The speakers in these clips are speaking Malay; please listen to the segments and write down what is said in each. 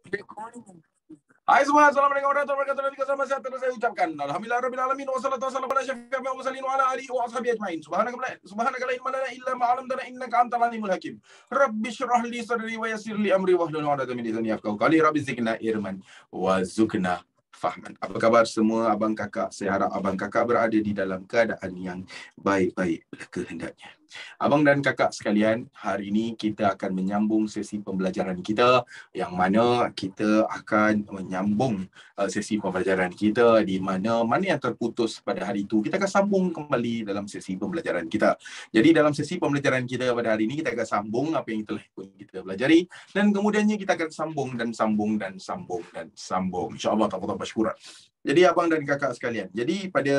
Hai semua, Assalamualaikum warahmatullahi wabarakatuh. Selamat sehat terus saya ucapkan. Alhamdulillah rabbil alamin wassalatu wassalamu ala asyrafil mursalin wa ala alihi wa ashabihi ajmain. Subhanaka la ilma lana illa ma 'allamtana innaka antal alimul hakim. Rabbi shrah li sadri wa yassir li amri wahlul 'uqdatam min lisani yafqahu qawli. Rabbi zidna ilman wa zukna fahman. Apa khabar semua abang kakak? Saya harap abang kakak berada di dalam keadaan yang baik-baik kehendaknya. Abang dan kakak sekalian, hari ini kita akan menyambung sesi pembelajaran kita, yang mana kita akan menyambung sesi pembelajaran kita di mana yang terputus pada hari itu, kita akan sambung kembali dalam sesi pembelajaran kita. Jadi dalam sesi pembelajaran kita pada hari ini, kita akan sambung apa yang telah kita pelajari, dan kemudiannya kita akan sambung dan sambung dan sambung dan sambung. InsyaAllah ta'ala syukuran. Jadi abang dan kakak sekalian, jadi pada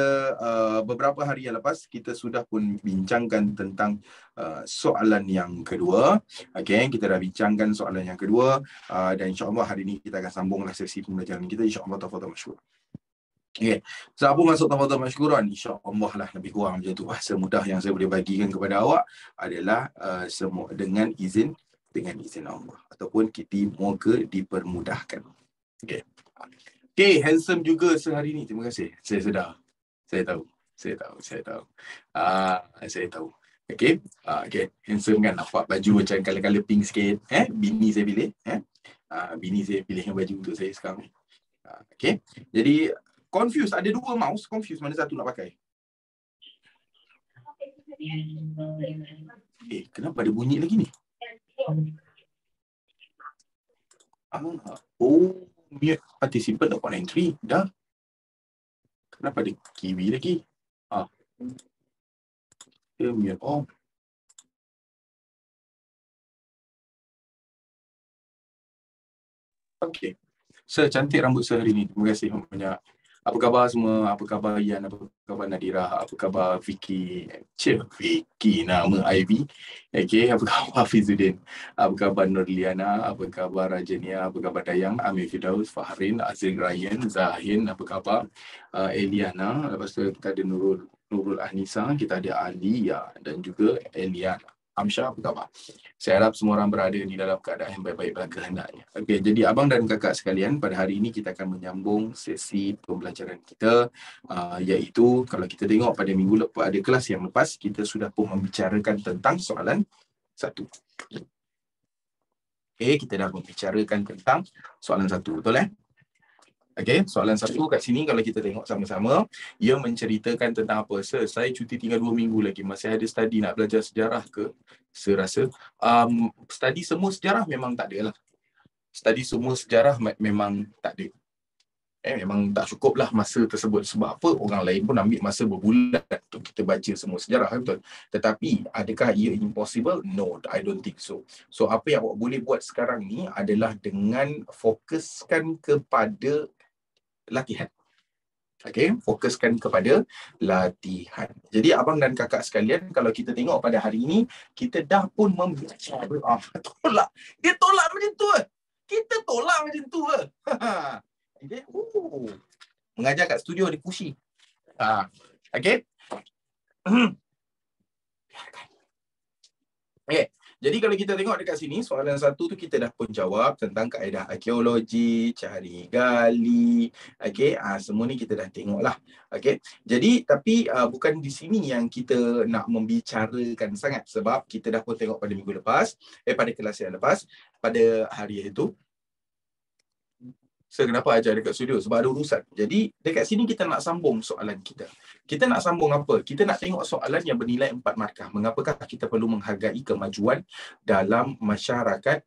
beberapa hari yang lepas kita sudah pun bincangkan tentang soalan yang kedua. Okey, kita dah bincangkan soalan yang kedua dan insya-Allah hari ini kita akan sambunglah sesi pembelajaran kita, insya-Allah tafadhal masykur. Okey, siapa masuk tafadhal masykuran, insya-Allah lah lebih kurang macam tu. Semudah yang saya boleh bagikan kepada awak adalah semua dengan izin Allah ataupun kita moga dipermudahkan. Okey. Okay, handsome juga sehari ni. Terima kasih. Saya sedar. Saya tahu. Saya tahu. Okay. Okay. Handsome kan. Nampak baju macam color-color pink sikit. Bini saya pilih. Bini saya pilihkan baju untuk saya sekarang ni. Okay. Jadi, confused. Ada dua mouse. Confused. Mana satu nak pakai? Kenapa ada bunyi lagi ni? Mute participant upon entry. Dah. Kenapa ada kiwi lagi? Dia mute on. Okey. Secantik rambut sehari ni. Terima kasih banyak. Apa khabar semua? Apa khabar Ian? Apa khabar Nadira? Apa khabar Vicky? Vicky nama Ivy. Okey, apa khabar Fizuddin? Apa khabar Nurliana? Apa khabar Rajania? Apa khabar Dayang? Amir Firdaus, Fahrin, Azil Ryan, Zahin, apa khabar? Eliana, lepas tu kita ada Nurul Ahnisa, kita ada Alia dan juga Eliana. Amsyah, apa khabar? Saya harap semua orang berada di dalam keadaan yang baik-baik kehendaknya. Okey, jadi abang dan kakak sekalian, pada hari ini kita akan menyambung sesi pembelajaran kita, iaitu kalau kita tengok pada minggu lepas, pada kelas yang lepas, kita sudah pun membicarakan tentang soalan 1. Okey, kita dah membicarakan tentang soalan 1, betul Okey, soalan 1 kat sini kalau kita tengok sama-sama, ia menceritakan tentang apa? Saya cuti tinggal 2 minggu lagi, masih ada study nak belajar sejarah ke? Saya rasa study semua sejarah memang tak ada lah. Study semua sejarah memang tak ada. Memang tak cukup lah masa tersebut. Sebab apa? Orang lain pun ambil masa berbulan untuk kita baca semua sejarah, betul? Tetapi adakah ia impossible? No, I don't think so. So apa yang awak boleh buat sekarang ni adalah dengan fokuskan kepada latihan. Okey, fokuskan kepada latihan. Jadi abang dan kakak sekalian, kalau kita tengok pada hari ini, kita dah pun membicara tolak. Dia tolak macam tu. Kita tolak macam tu. Okey. Mengajar kat studio dia pushy. Okey. Okey. Jadi kalau kita tengok dekat sini, soalan 1 tu kita dah pun jawab tentang kaedah arkeologi, cari gali. Okey, semua ni kita dah tengok lah. Okey. Jadi tapi bukan di sini yang kita nak membicarakan sangat, sebab kita dah pun tengok pada minggu lepas, pada kelas yang lepas, pada hari itu. Saya kenapa ajar dekat studio? Sebab ada urusan. Jadi dekat sini kita nak sambung soalan kita. Kita nak sambung apa? Kita nak tengok soalan yang bernilai 4 markah. Mengapakah kita perlu menghargai kemajuan dalam masyarakat,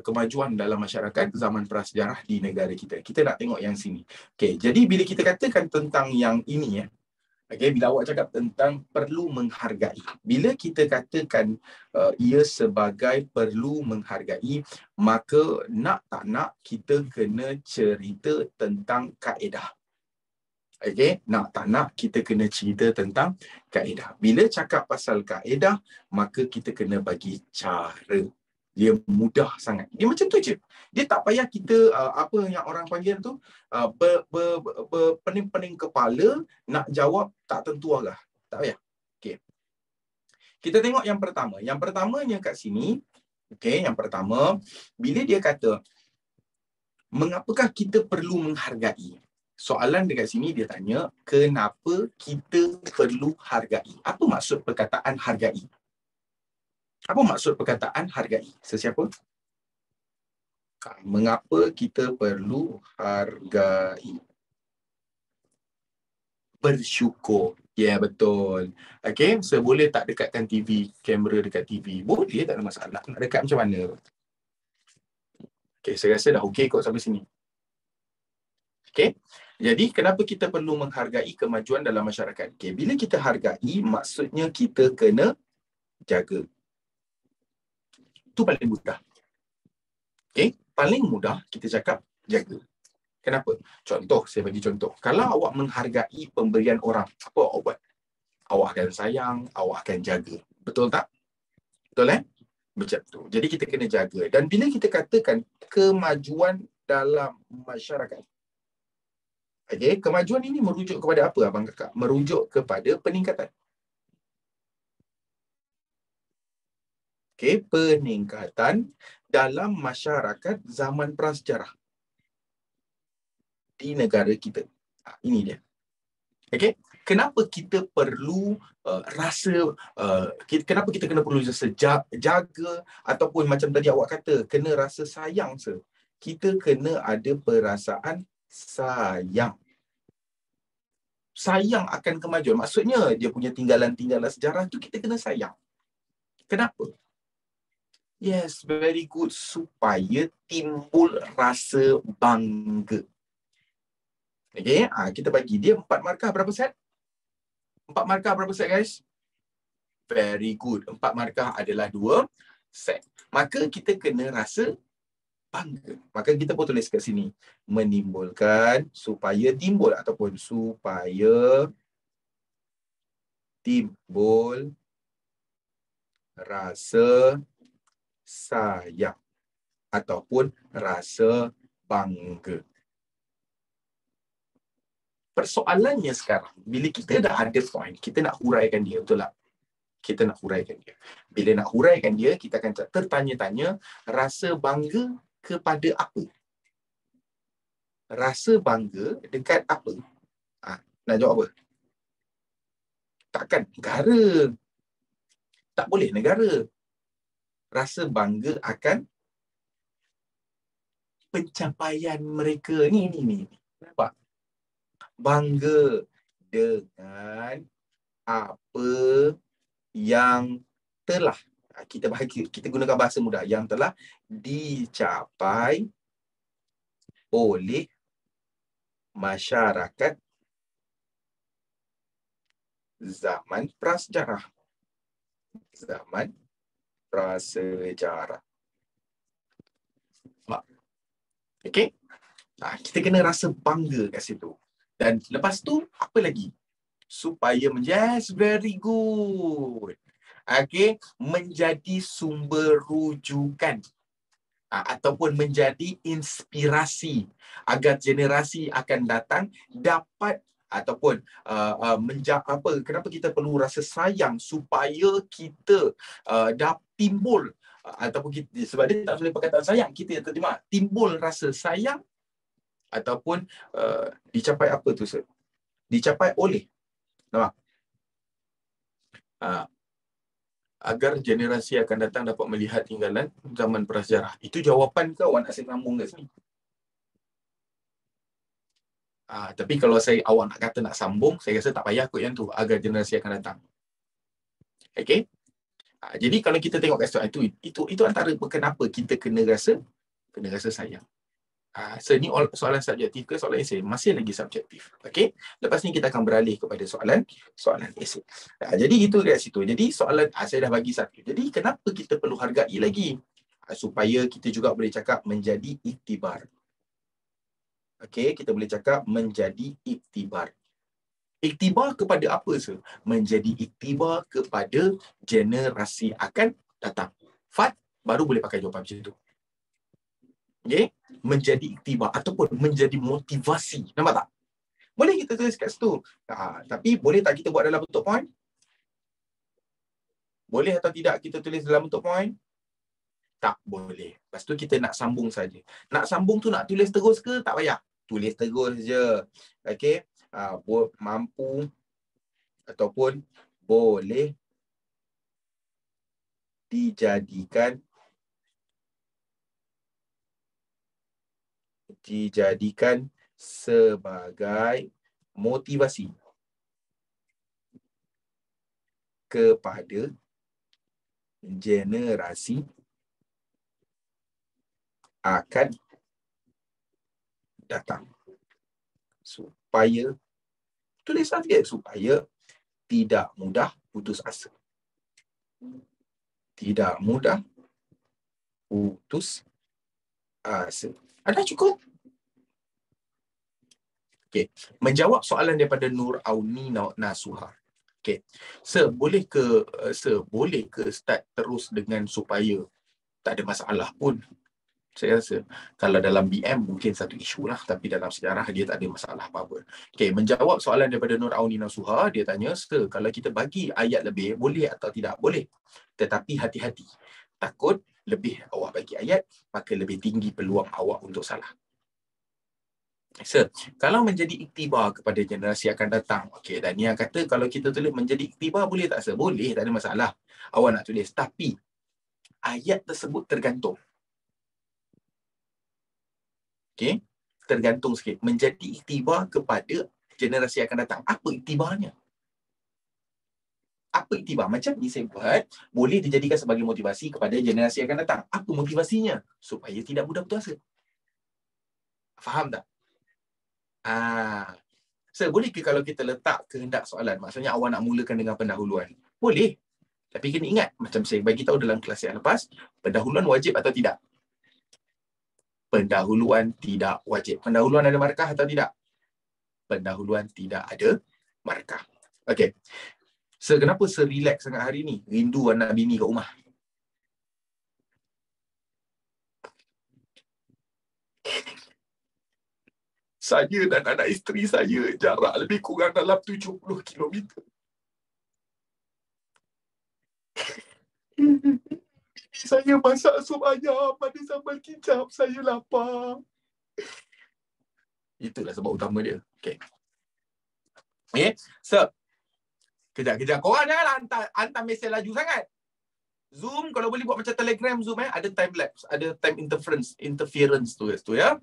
kemajuan dalam masyarakat zaman prasejarah di negara kita. Kita nak tengok yang sini. Okey, jadi bila kita katakan tentang yang ini bila awak cakap tentang perlu menghargai, bila kita katakan ia sebagai perlu menghargai, maka nak tak nak kita kena cerita tentang kaedah. Nak tak nak kita kena cerita tentang kaedah. Bila cakap pasal kaedah, maka kita kena bagi cara. Dia mudah sangat. Dia macam tu je. Dia tak payah kita apa yang orang panggil tu berpening-pening kepala nak jawab tak tentu arah. Tak payah. Okey. Kita tengok yang pertama. Yang pertamanya kat sini, yang pertama, bila dia kata Mengapakah kita perlu menghargai? Soalan dekat sini dia tanya, kenapa kita perlu hargai? Apa maksud perkataan hargai? Apa maksud perkataan hargai? Sesiapa? Mengapa kita perlu hargai? Bersyukur. Ya, yeah, betul. Okay, so boleh tak dekatkan TV, kamera dekat TV? Boleh, tak ada masalah. Nak dekat macam mana? Okay, saya rasa dah okey kot sampai sini. Okay, jadi kenapa kita perlu menghargai kemajuan dalam masyarakat? Okay, bila kita hargai, maksudnya kita kena jaga. Itu paling mudah. Okay, paling mudah kita cakap jaga. Kenapa? Contoh, saya bagi contoh. Kalau awak menghargai pemberian orang, apa awak buat? Awak akan sayang, awak akan jaga. Betul tak? Betul Macam tu. Jadi kita kena jaga. Dan bila kita katakan kemajuan dalam masyarakat, okay, kemajuan ini merujuk kepada apa, abang kakak? Merujuk kepada peningkatan. Okay, peningkatan dalam masyarakat zaman prasejarah di negara kita. Ini dia. Okay, kenapa kita perlu kenapa kita kena perlu rasa jaga ataupun macam tadi awak kata, kena rasa sayang kita kena ada perasaan sayang. Sayang akan kemajuan. Maksudnya dia punya tinggalan-tinggalan sejarah tu kita kena sayang. Kenapa? Yes, very good. Supaya timbul rasa bangga. Okay, kita bagi dia 4 markah berapa set? 4 markah berapa set, guys? Very good. 4 markah adalah 2 set. Maka kita kena rasa bangga. Maka kita pun tulis kat sini. Menimbulkan, supaya timbul ataupun supaya timbul rasa sayang ataupun rasa bangga. Persoalannya sekarang, bila kita dah ada point, kita nak huraikan dia, betul tak? Kita nak huraikan dia. Bila nak huraikan dia, kita akan tertanya-tanya, rasa bangga kepada apa? Rasa bangga dekat apa? Nak jawab apa? Takkan negara. Tak boleh negara. Rasa bangga akan pencapaian mereka. Ni. Nampak? Bangga dengan apa yang telah, kita gunakan bahasa mudah, yang telah dicapai oleh masyarakat zaman prasejarah. Zaman prasejarah. Okey? Kita kena rasa bangga kat situ. Dan lepas tu, apa lagi? Supaya yes, very good. Okey, menjadi sumber rujukan ataupun menjadi inspirasi agar generasi akan datang dapat ataupun kenapa kita perlu rasa sayang, supaya kita dah timbul ataupun kita, sebab dia tak boleh perkataan sayang, kita yang terjemah timbul rasa sayang ataupun dicapai apa tu, sir? Dicapai oleh, nampak? Agar generasi akan datang dapat melihat tinggalan zaman prasejarah. Itu jawapan ke awak nak saya sambung kat sini? Tapi kalau awak nak kata nak sambung, saya rasa tak payah kot yang tu, agar generasi akan datang. Okay? Jadi kalau kita tengok kat soalan itu antara kenapa kita kena rasa sayang. So ni soalan subjektif ke soalan esei? Masih lagi subjektif. Okey. Lepas ni kita akan beralih kepada soalan esei. Jadi itu kat situ. Jadi soalan saya dah bagi satu. Jadi kenapa kita perlu hargai lagi? Supaya kita juga boleh cakap menjadi iktibar. Okey, kita boleh cakap menjadi iktibar. Iktibar kepada apa, sir? Menjadi iktibar kepada generasi akan datang. Fat baru boleh pakai jawapan macam tu. Okay? Menjadi iktibar ataupun menjadi motivasi. Nampak tak? Boleh kita tulis kat situ. Tapi boleh tak kita buat dalam bentuk point? Boleh atau tidak kita tulis dalam bentuk point? Tak boleh. Lepas tu kita nak sambung saja. Nak sambung tu nak tulis terus ke? Tak payah. Tulis terus je. Okey. Mampu ataupun boleh dijadikan sebagai motivasi kepada generasi akan datang. Supaya, tulisan dia, supaya tidak mudah putus asa. Tidak mudah putus asa. Ada cukup? Okey. Menjawab soalan daripada Nur Auni Nasuha. Okey. Boleh ke start terus dengan supaya? Tak ada masalah pun. Saya rasa kalau dalam BM mungkin satu isu lah, tapi dalam sejarah dia tak ada masalah apa-apa. Okey, menjawab soalan daripada Nur Auni Nasuha, dia tanya, kalau kita bagi ayat lebih, boleh atau tidak? Boleh. Tetapi hati-hati. Takut lebih awak bagi ayat, maka lebih tinggi peluang awak untuk salah. Kalau menjadi iktibar kepada generasi akan datang, okey, dan Nia kata kalau kita tulis menjadi iktibar boleh tak, Sir? Boleh, tak ada masalah. Awak nak tulis, tapi ayat tersebut tergantung. Okey, tergantung sikit. Menjadi iktibar kepada generasi akan datang. Apa iktibarnya? Apa iktibar? Macam ni saya buat, boleh dijadikan sebagai motivasi kepada generasi akan datang. Apa motivasinya? Supaya tidak mudah putus asa. Faham tak? Boleh ke kalau kita letak kehendak soalan? Maksudnya awak nak mulakan dengan pendahuluan. Boleh. Tapi kena ingat, macam saya bagi tahu dalam kelas yang lepas, pendahuluan wajib atau tidak? Pendahuluan tidak wajib. Pendahuluan ada markah atau tidak? Pendahuluan tidak ada markah. Okey. Kenapa relax sangat hari ni? Rindu anak bini kat rumah. Saya dan anak isteri saya jarak lebih kurang dalam 70 kilometer. Saya masak sup ayam ada sambal kicap. Saya lapar. Itulah sebab utama dia. Okey. Kejap. Korang janganlah hantar mesej laju sangat. Zoom kalau boleh buat macam Telegram Zoom ada time lapse, ada time interference tu ya.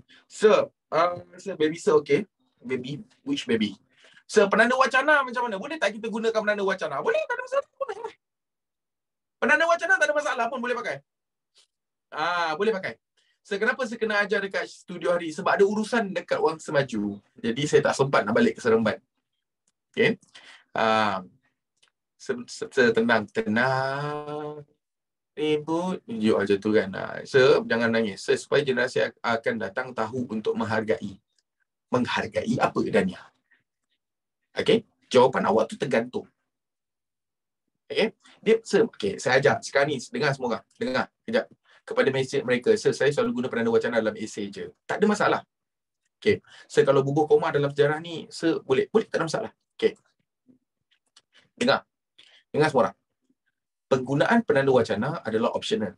Baby okey. Baby, which baby? Penanda wacana macam mana? Boleh tak kita gunakan penanda wacana? Boleh, tak ada masalah. Boleh. Penanda wacana tak ada masalah pun boleh pakai. Boleh pakai. Kenapa saya kena ajar dekat studio hari? Sebab ada urusan dekat Wang Semaju. Jadi saya tak sempat nak balik ke Seremban. Okey. Tenang. Ribut aja tu kan. Jangan nangis. Supaya generasi akan datang tahu untuk menghargai. Menghargai apa, Dania? Okey. Jawapan awak tu tergantung. Okey. Okey, saya ajak sekarang ni, dengar semua orang. Dengar. Kejap. Kepada mesej mereka, saya selalu guna penanda wacana dalam esei je. Tak ada masalah. Okey. Kalau bubuh koma dalam sejarah ni, boleh. Boleh, tak ada masalah. Okey. Dengar. Dengar semua orang. Penggunaan penanda wacana adalah optional.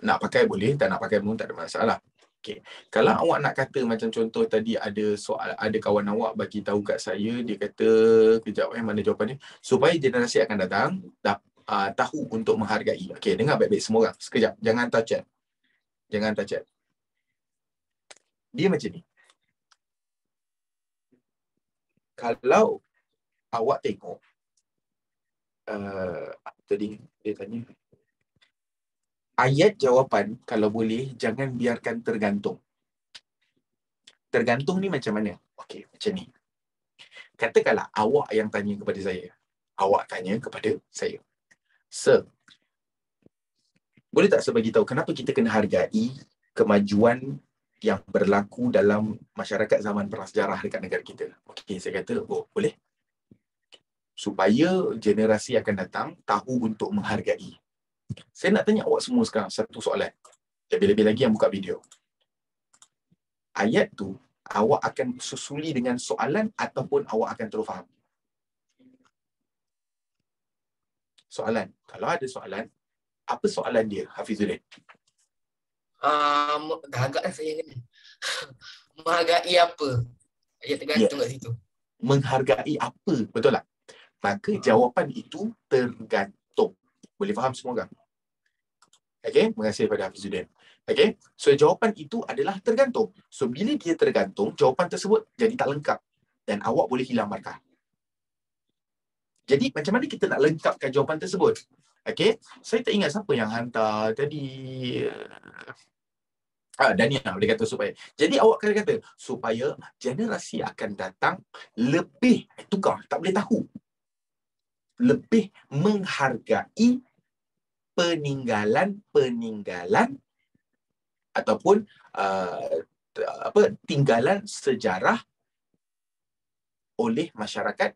Nak pakai boleh, tak nak pakai pun tak ada masalah. Okey. Kalau awak nak kata macam contoh tadi ada kawan awak bagi tahu kat saya, dia kata, kejap mana jawapannya? Supaya generasi akan datang tahu untuk menghargai. Okey, dengar baik-baik semua orang. Sekejap, jangan touch chat. Dia macam ni. Kalau awak tengok tadi dia tanya ayat jawapan, kalau boleh jangan biarkan tergantung. Tergantung ni macam mana? Okey, macam ni. Katakanlah awak yang tanya kepada saya. Awak tanya kepada saya. Boleh tak saya bagi tahu kenapa kita kena hargai kemajuan yang berlaku dalam masyarakat zaman prasejarah dekat negara kita? Okey, saya kata, boleh. Supaya generasi akan datang tahu untuk menghargai. Saya nak tanya awak semua sekarang satu soalan. Lebih-lebih lagi yang buka video. Ayat tu, awak akan susuli dengan soalan ataupun awak akan terus faham? Soalan. Kalau ada soalan, Apa soalan dia, Hafizuddin? Dah agak dah saya ni. Menghargai apa? Ayat tergantung kat situ. Menghargai apa? Betul tak? Maka jawapan itu tergantung. Boleh faham semua orang? Okay, terima kasih kepada Hafizuddin. Okay, so jawapan itu adalah tergantung. So bila dia tergantung, jawapan tersebut jadi tak lengkap dan awak boleh hilang markah. Jadi macam mana kita nak lengkapkan jawapan tersebut? Okay, saya tak ingat siapa yang hantar tadi. Dania boleh kata supaya. Jadi awak kena kata supaya generasi akan datang lebih tukar, tak boleh tahu. Lebih menghargai peninggalan ataupun tinggalan sejarah oleh masyarakat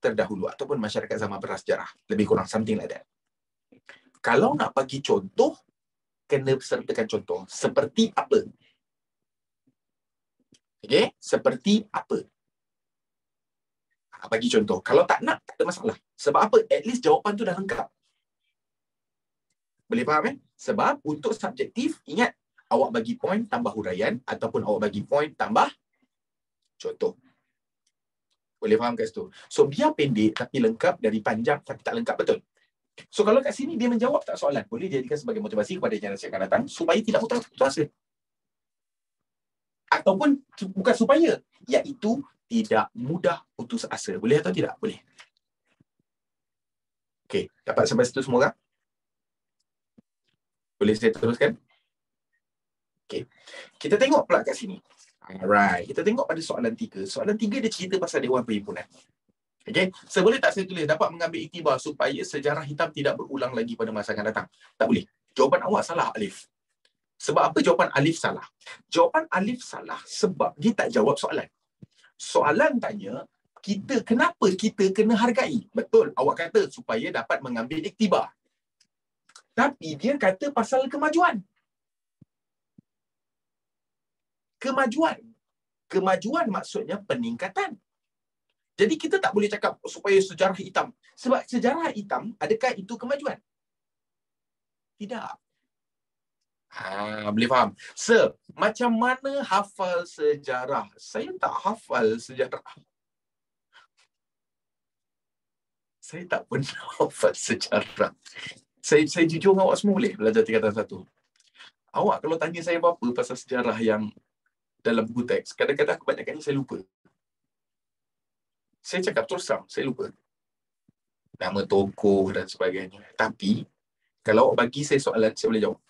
terdahulu ataupun masyarakat zaman prasejarah. Lebih kurang something like that. Kalau nak bagi contoh, kena sertakan contoh. Seperti apa? Okay? Seperti apa? Bagi contoh. Kalau tak nak, tak ada masalah. Sebab apa? At least jawapan tu dah lengkap. Boleh faham Sebab untuk subjektif, ingat, awak bagi point tambah huraian ataupun awak bagi point tambah contoh. Boleh faham kat situ? So, biar pendek tapi lengkap, dari panjang tapi tak lengkap, betul? So, kalau kat sini dia menjawab tak soalan, boleh jadikan sebagai motivasi kepada generasi akan datang supaya tidak putus asa. Ataupun, bukan supaya, iaitu tidak mudah putus asa. Boleh atau tidak? Boleh. Okey, dapat sampai situ semua orang? Boleh saya teruskan? Okey. Kita tengok pula kat sini. Alright, kita tengok pada soalan 3. Soalan 3 dia cerita pasal Dewan Perhimpunan. Okey, boleh tak saya tulis dapat mengambil iktibar supaya sejarah hitam tidak berulang lagi pada masa akan datang? Tak boleh. Jawapan awak salah, Alif. Sebab apa jawapan Alif salah? Jawapan Alif salah sebab dia tak jawab soalan. Soalan tanya, kenapa kita kena hargai? Betul, awak kata supaya dapat mengambil iktibar. Tapi dia kata pasal kemajuan. Kemajuan maksudnya peningkatan. Jadi kita tak boleh cakap supaya sejarah hitam. Sebab sejarah hitam, adakah itu kemajuan? Tidak. Boleh faham? Macam mana hafal sejarah? Saya tak hafal sejarah. Saya tak pernah hafal sejarah. Saya jujur dengan awak semua boleh belajar tingkatan 1. Awak kalau tanya saya apa-apa pasal sejarah yang dalam buku teks, kadang-kadang kebanyakannya saya lupa. Saya cakap terus terang, saya lupa nama tokoh dan sebagainya. Tapi, kalau awak bagi saya soalan, saya boleh jawab.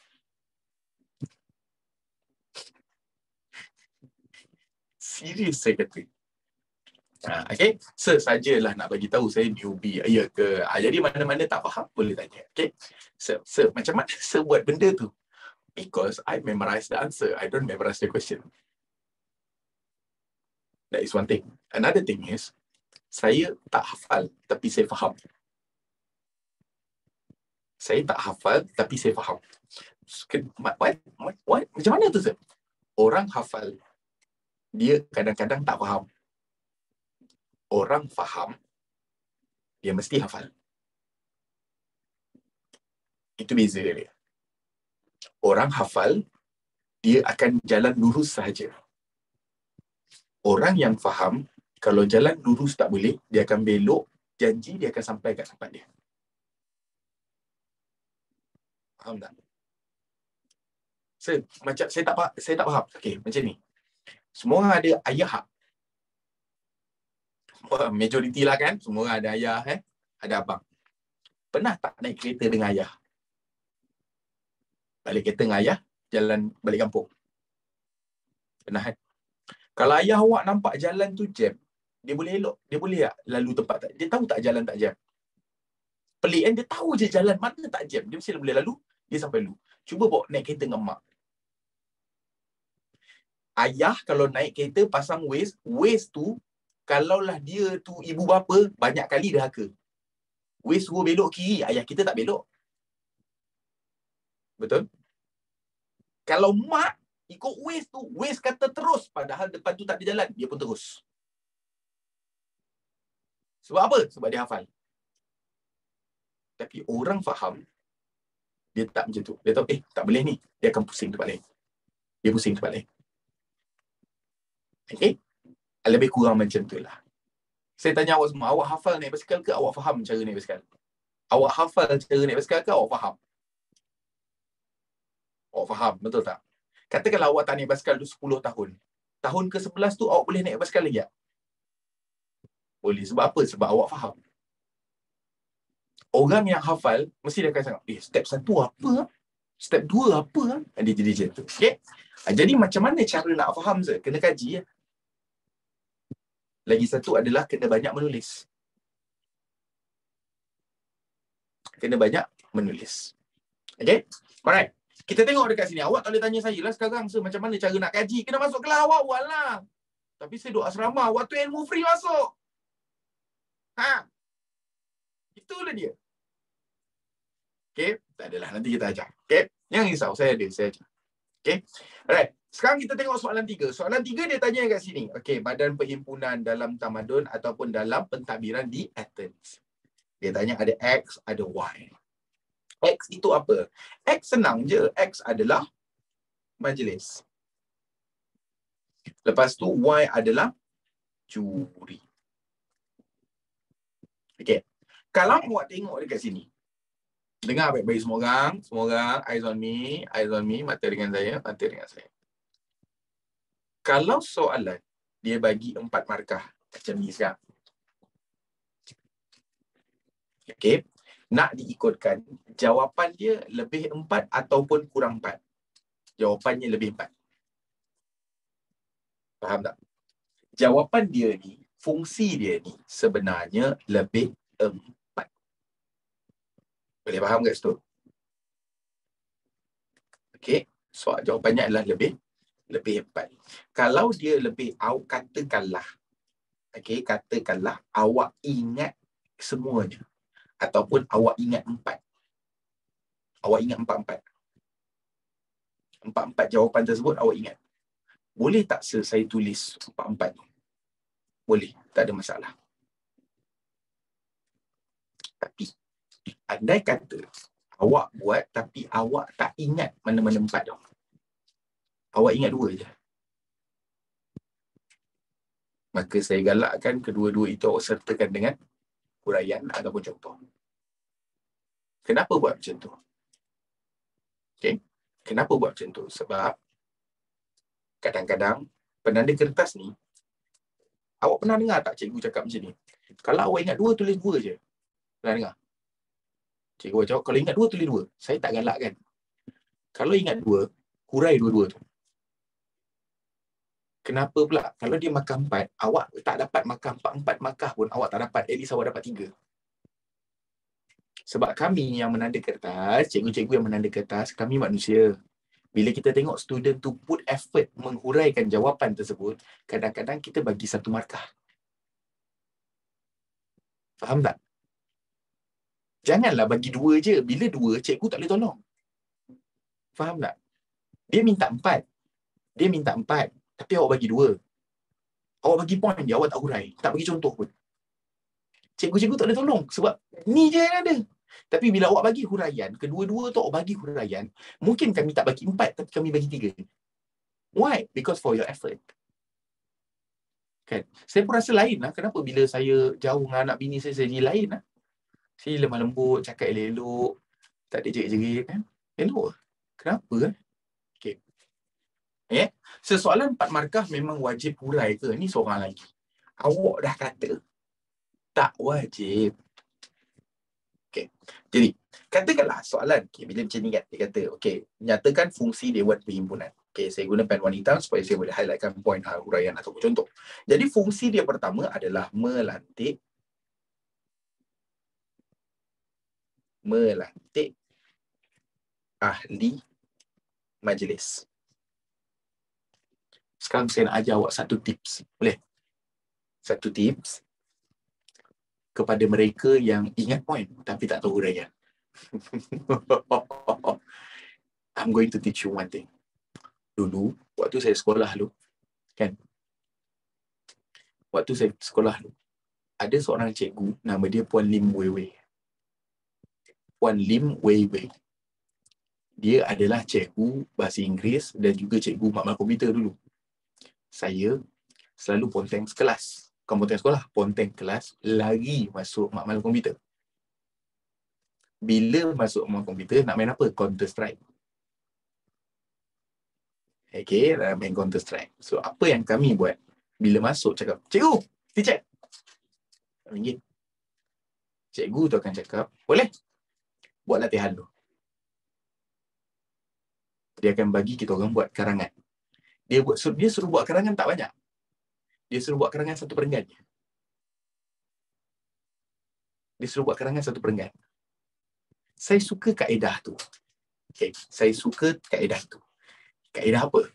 Serius saya kata. Okay, sajalah nak bagi tahu saya newbie. Ya ke? Jadi mana-mana tak faham, boleh tanya. Okay, macam mana saya buat benda tu? Because I memorize the answer. I don't memorize the question. That is one thing. Another thing is, saya tak hafal, tapi saya faham. Saya tak hafal, tapi saya faham. Macam mana tu, sir? Orang hafal, dia kadang-kadang tak faham. Orang faham, dia mesti hafal. Itu beza dia. Orang hafal, dia akan jalan lurus sahaja. Orang yang faham, kalau jalan lurus tak boleh, dia akan belok, janji dia akan sampai kat tempat dia. Faham tak? Macam saya tak faham. Okey, macam ni. Semua orang ada ayah. Majoriti lah kan, semua orang ada ayah, ada abang. Pernah tak naik kereta dengan ayah? Balik kereta dengan ayah, jalan balik kampung. Pernah kan? Kalau ayah awak nampak jalan tu jam, dia boleh elok, dia boleh tak lalu tempat tak? Dia tahu tak jalan tak jam? Pelik kan, dia tahu je jalan mana tak jam. Dia mesti boleh lalu, dia sampai lalu. Cuba bawa naik kereta dengan mak. Ayah kalau naik kereta pasang Waze tu, kalaulah dia tu ibu bapa, banyak kali derhaka. Waze suruh belok kiri, ayah kita tak belok. Betul? Kalau mak ikut Waze tu, Waze kata terus, padahal depan tu tak ada jalan, dia pun terus. Sebab apa? Sebab dia hafal. Tapi orang faham, Dia tak macam tu. Dia tahu, tak boleh ni. Dia akan pusing tempat lain. Dia pusing tempat lain. Okay? Lebih kurang macam tu lah. Saya tanya awak semua, awak hafal naik basikal ke? Awak faham cara naik basikal? Awak hafal cara naik basikal ke? Awak faham? Awak faham, betul tak? Katakanlah awak tak naik basikal tu 10 tahun. Tahun ke-11 tu awak boleh naik basikal lagi tak? Boleh. Sebab apa? Sebab awak faham. Orang yang hafal, mesti dia akan cakap, step 1 apa? Step 2 apa? Dia jadi macam tu. Okay? Jadi macam mana cara nak faham? Kena kaji. Lagi satu adalah kena banyak menulis. Kena banyak menulis. Okay? Alright. Kita tengok dekat sini. Awak tak boleh tanya saya lah sekarang. Macam mana cara nak kaji? Kena masuk kelas awal lah. Tapi saya duduk asrama. Waktu ilmu free masuk. Itulah dia. Okay? Tak adalah. Nanti kita ajar. Okay? Jangan risau. Saya ajar. Okay? Alright. Sekarang kita tengok soalan 3. Soalan 3 dia tanya kat sini. Okay. Badan perhimpunan dalam tamadun ataupun dalam pentadbiran di Athens. Dia tanya ada X, ada Y. X itu apa? X senang je. X adalah majlis. Lepas tu Y adalah juri. Okay. Kalau awak tengok dekat sini. Dengar baik-baik semua orang. Semua orang, eyes on me, mata dengan saya. Kalau soalan dia bagi 4 markah macam ni sekarang. Okay. Nak diikutkan jawapan dia lebih 4 ataupun kurang 4. Jawapannya lebih 4. Faham tak? Jawapan dia ni, fungsi dia ni sebenarnya lebih 4. Boleh faham kat situ? Okay. So, jawapannya adalah lebih 4. Kalau dia lebih, katakanlah awak ingat semuanya. Ataupun awak ingat 4. Awak ingat 4-4. 4-4 jawapan tersebut awak ingat. Boleh tak saya tulis 4-4 tu? Boleh. Tak ada masalah. Tapi, andai kata awak buat tapi awak tak ingat mana-mana 4 tu. Awak ingat 2 je. Maka saya galakkan kedua-dua itu awak sertakan dengan huraian ataupun contoh. Kenapa buat macam tu? Okay. Kenapa buat macam tu? Sebab kadang-kadang penanda kertas ni, awak pernah dengar tak cikgu cakap macam ni? Kalau awak ingat 2, tulis 2 je. Pernah dengar? Cikgu jawab, kalau ingat 2, tulis 2. Saya tak galakkan. Kalau ingat 2, hurai 2-2 tu. Kenapa pula? Kalau dia markah 4, awak tak dapat markah 4 markah pun, awak tak dapat. At least awak dapat 3. Sebab kami yang menanda kertas, cikgu-cikgu yang menanda kertas, kami manusia. Bila kita tengok student tu put effort menghuraikan jawapan tersebut, kadang-kadang kita bagi 1 markah. Faham tak? Janganlah bagi 2 je. Bila 2, cikgu tak boleh tolong. Faham tak? Dia minta 4. Tapi awak bagi 2. Awak bagi point dia, awak tak hurai. Tak bagi contoh pun. Cikgu-cikgu tak boleh tolong. Sebab ni je yang ada. Tapi bila awak bagi huraian, kedua-dua tu awak bagi huraian, mungkin kami tak bagi 4, tapi kami bagi 3. Why? Because for your effort. Kan? Saya pun rasa lain lah. Kenapa bila saya jauh dengan anak bini saya jadi lain lah. Saya lemah lembut, cakap elok-elok. Tak ada jerit-jerit kan. Elok. Kenapa kan? Okay. So, soalan 4 markah memang wajib hurai ke? Ni seorang lagi. Awak dah kata tak wajib. Okay. Jadi, katakanlah soalan. Okay, bila macam ni kan, dia kata, okay, nyatakan fungsi Dewan Perhimpunan. Okay, saya guna pen warna hitam supaya saya boleh highlightkan poin huraian atau contoh. Jadi, fungsi dia pertama adalah melantik ahli majlis. Sekarang saya nak ajar awak 1 tips. Boleh? 1 tips kepada mereka yang ingat poin tapi tak tahu huraian. I'm going to teach you one thing. Dulu, waktu saya sekolah dulu, kan? Waktu saya sekolah dulu, ada seorang cikgu, nama dia Puan Lim Wei Wei. Puan Lim Wei Wei. Dia adalah cikgu bahasa Inggeris dan juga cikgu makmal komputer dulu. Saya selalu ponteng kelas. Bukan ponteng sekolah, ponteng kelas, lari masuk makmal komputer. Bila masuk makmal komputer, nak main apa? Counter Strike. Okay, main Counter Strike. So, apa yang kami buat? Bila masuk cakap, cikgu, teacher. RM1. Cikgu tu akan cakap, boleh? Buat latihan tu. Dia akan bagi kita orang buat karangan. Dia suruh buat karangan tak banyak. Dia suruh buat karangan satu perenggan. Saya suka kaedah tu. Okay, saya suka kaedah tu. Kaedah apa?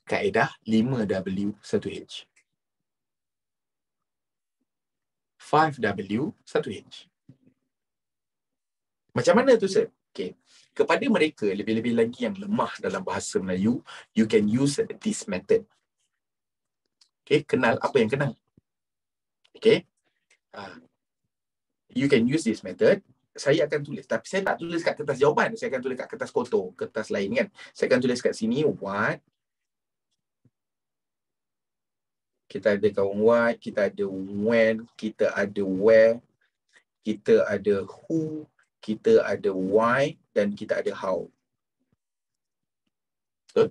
Kaedah 5W 1H. 5W 1H. Macam mana tu, sir? Okay. Kepada mereka, lebih-lebih lagi yang lemah dalam bahasa Melayu, you can use this method. Okay, kenal apa yang kenal. Okay. You can use this method. Saya akan tulis. Tapi saya tak tulis kat kertas jawapan. Saya akan tulis kat kertas kotor. Kertas lain kan. Saya akan tulis kat sini, what. Kita ada kawan what. Kita ada when. Kita ada where. Kita ada who. Kita ada why. Dan kita ada how. Betul?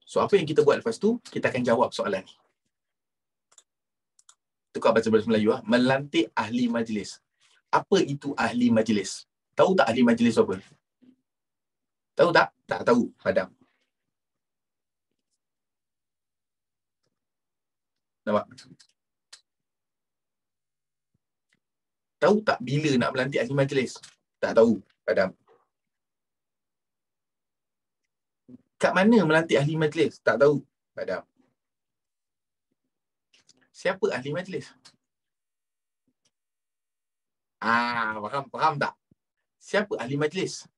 So, apa yang kita buat lepas tu? Kita akan jawab soalan ni. Tukar bahasa Melayu. Melantik ahli majlis. Apa itu ahli majlis? Tahu tak ahli majlis apa? Tahu tak? Tak tahu. Padam. Nampak? Tahu tak bila nak melantik ahli majlis? Tak tahu. Padam. Kat mana melantik ahli majlis? Tak tahu. Padam. Siapa ahli majlis? Faham tak? Siapa ahli majlis?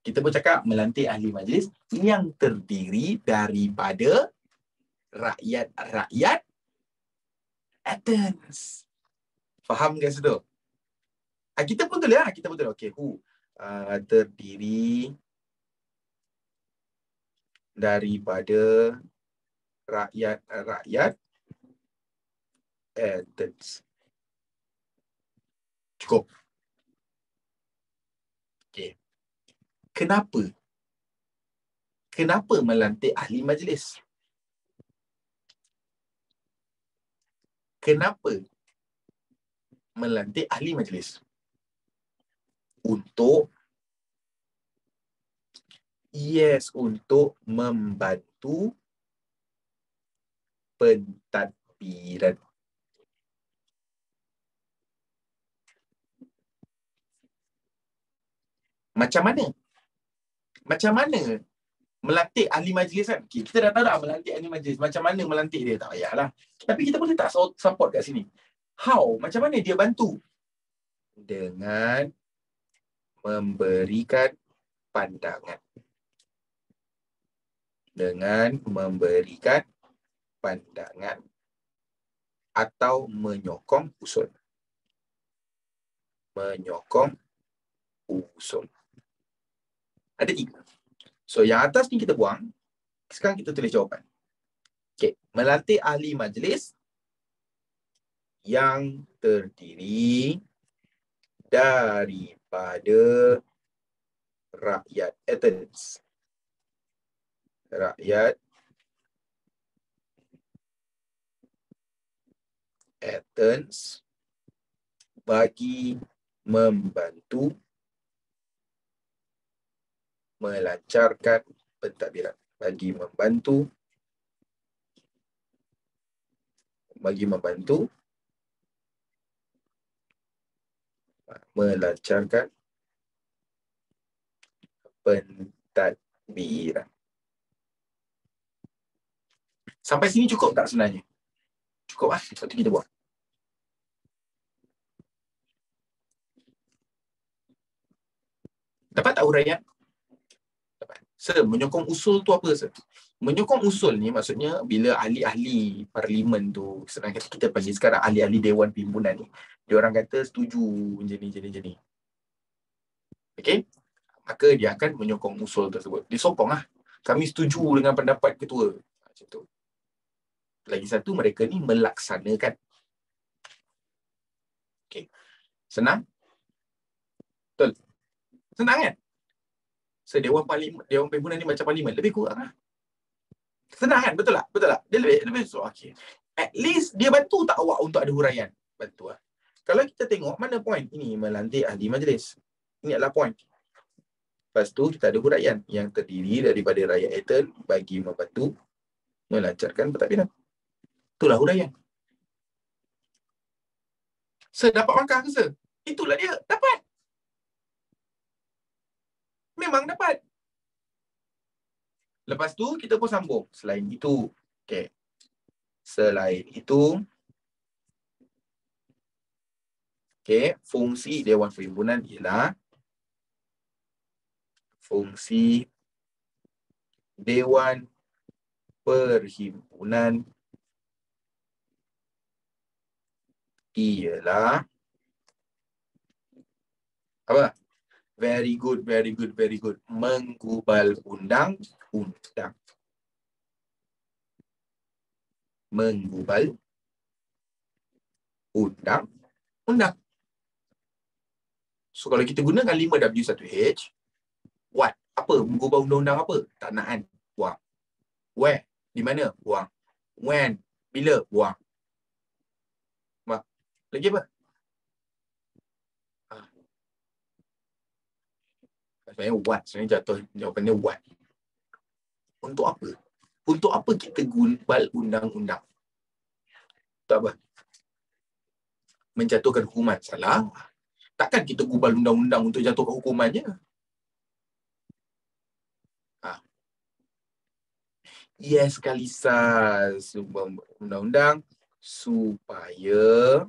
Kita bercakap melantik ahli majlis yang terdiri daripada rakyat-rakyat Athens. Faham ke situ? Kita pun tulis lah. Kita pun tulis. Okay, who? Terdiri daripada rakyat-rakyat Athens. Cukup. Okay. Kenapa? Kenapa melantik ahli majlis? Kenapa melantik ahli majlis? Untuk membantu pentadbiran. Macam mana melantik ahli majlis kan? Okay, kita dah tahu dah melantik ahli majlis. Macam mana melantik dia? Tak payahlah. Tapi kita boleh tak support kat sini? How? Macam mana dia bantu? Dengan memberikan pandangan. Atau menyokong usul. Ada 3. So, yang atas ni kita buang. Sekarang kita tulis jawapan. Okay. Melantik ahli majlis yang terdiri daripada rakyat Athens. Rakyat Athens bagi membantu melancarkan pentadbiran. Bagi membantu melancarkan pentadbiran. Sampai sini cukup tak sebenarnya? Cukup lah. Lepas tu kita buat. Dapat tak huraian? Dapat. Sir, menyokong usul tu apa, sir? Menyokong usul ni maksudnya bila ahli-ahli parlimen tu, sedangkan kita panggil sekarang ahli-ahli Dewan Pimpinan ni, dia orang kata setuju macam ni. Okay? maka dia akan menyokong usul tersebut. Dia sokong lah. Kami setuju dengan pendapat ketua. Macam tu. Lagi satu, mereka ni melaksanakan. Okay. Senang? Betul? Senang kan? So, Dewan Perhimpunan ni macam parlimen. Lebih kurang lah. Senang kan? Betul tak? Betul tak? Dia lebih so, okay. At least dia bantu tak awak untuk ada huraian? Bantu lah. Kalau kita tengok mana point ini melantik ahli majlis. Ini adalah point. Lepas tu kita ada huraian yang terdiri daripada rakyat Eton bagi membantu melancarkan pentadbiran. Itulah huraian. Sir, dapat markah ke sir? Itulah dia. Dapat. Memang dapat. Lepas tu kita pun sambung. Selain itu. Okay. Selain itu. Okay. Fungsi Dewan Perhimpunan ialah fungsi Dewan Perhimpunan ialah apa? Very good, very good, very good. Menggubal undang-undang. Menggubal undang-undang. So, kalau kita gunakan 5W1H, what? Apa? Menggubal undang-undang apa? Tak nakan. Buang. Where? Di mana? Buang. When? Bila? Buang. Lagi apa? Sebenarnya what? Sebenarnya jatuh jawapannya what? Untuk apa? Untuk apa kita gubal undang-undang? Untuk apa? Menjatuhkan hukuman. Salah. Takkan kita gubal undang-undang untuk jatuhkan hukumannya? Yes, Kalisa. Undang-undang supaya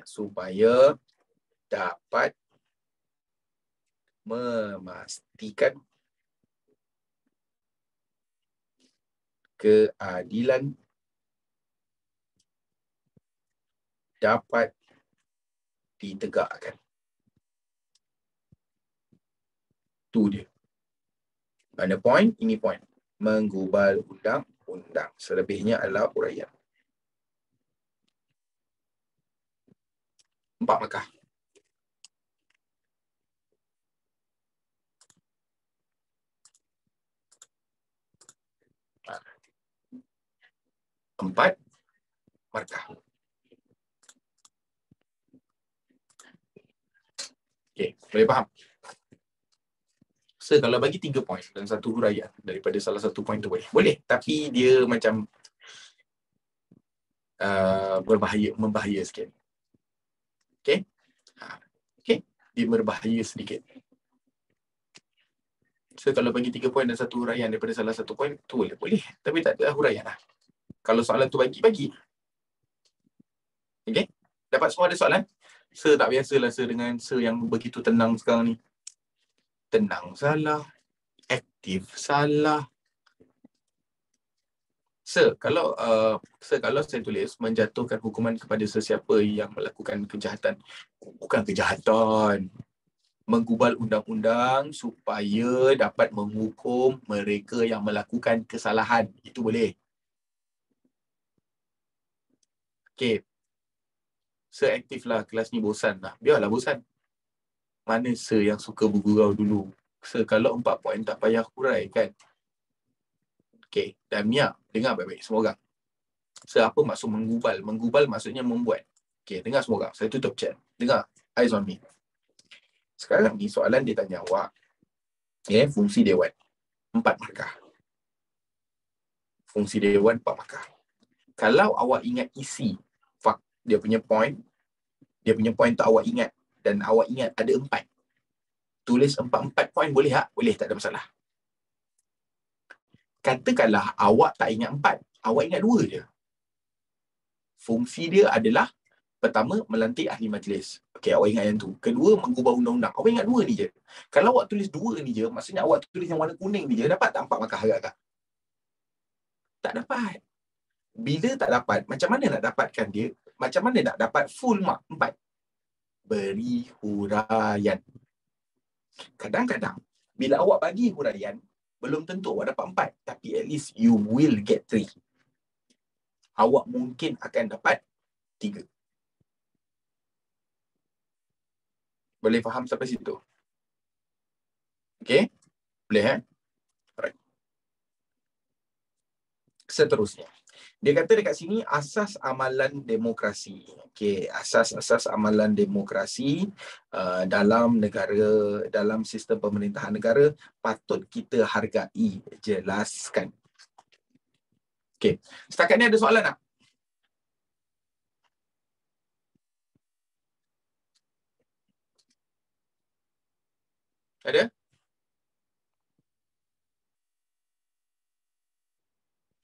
supaya dapat memastikan keadilan dapat ditegakkan. Tu dia. Mana point? Ini point. Menggubal undang-undang. Selebihnya adalah huraian. 4 markah. Empat markah. Okey, boleh faham? So, kalau bagi 3 poin dan 1 huraian daripada salah satu poin tu boleh. Boleh, tapi dia macam membahaya sikit. Okey? Okey, dia berbahaya sedikit. So, kalau bagi 3 poin dan 1 huraian daripada salah satu poin tu boleh. Tapi tak ada huraian lah. Kalau soalan tu bagi. Okey? Dapat semua ada soalan? Sir tak biasalah sir dengan sir yang begitu tenang sekarang ni. Tenang salah. Aktif salah. Sir, kalau saya tulis menjatuhkan hukuman kepada sesiapa yang melakukan kejahatan. Bukan kejahatan. Menggubal undang-undang supaya dapat menghukum mereka yang melakukan kesalahan. Itu boleh. Okey. Sir aktiflah, kelas ni bosan lah. Biarlah bosan. Mana sir yang suka bergurau dulu? Sir, kalau 4 poin tak payah hurai kan? Okey, dan Mia, dengar baik-baik semua orang. Sir, apa maksud menggubal? Menggubal maksudnya membuat. Okey, dengar semua orang. Saya tutup chat. Dengar. Eyes on me. Sekarang ni soalan dia tanya awak. Fungsi dewan. 4 markah. Fungsi dewan 4 markah. Kalau awak ingat isi dia punya point tak awak ingat dan awak ingat ada 4. Tulis 4 point boleh tak? Boleh, tak ada masalah. Katakanlah awak tak ingat 4, awak ingat 2 je. Fungsi dia adalah pertama, melantik ahli majlis. Okey, awak ingat yang tu. Kedua, mengubah undang-undang. Awak ingat 2 ni je. Kalau awak tulis 2 ni je, maksudnya awak tulis yang warna kuning ni je, dapat tak 4 markah agak-agak? Tak dapat. Bila tak dapat, macam mana nak dapatkan dia? Macam mana nak dapat full mark 4? Beri huraian. Kadang-kadang, bila awak bagi huraian, belum tentu awak dapat 4. Tapi at least you will get 3. Awak mungkin akan dapat 3. Boleh faham sampai situ? Okay? Boleh, Alright. Seterusnya. Dia kata dekat sini, asas amalan demokrasi. Okay, asas-asas amalan demokrasi dalam negara, dalam sistem pemerintahan negara, patut kita hargai. Jelaskan. Okay, setakat ni ada soalan tak? Ada?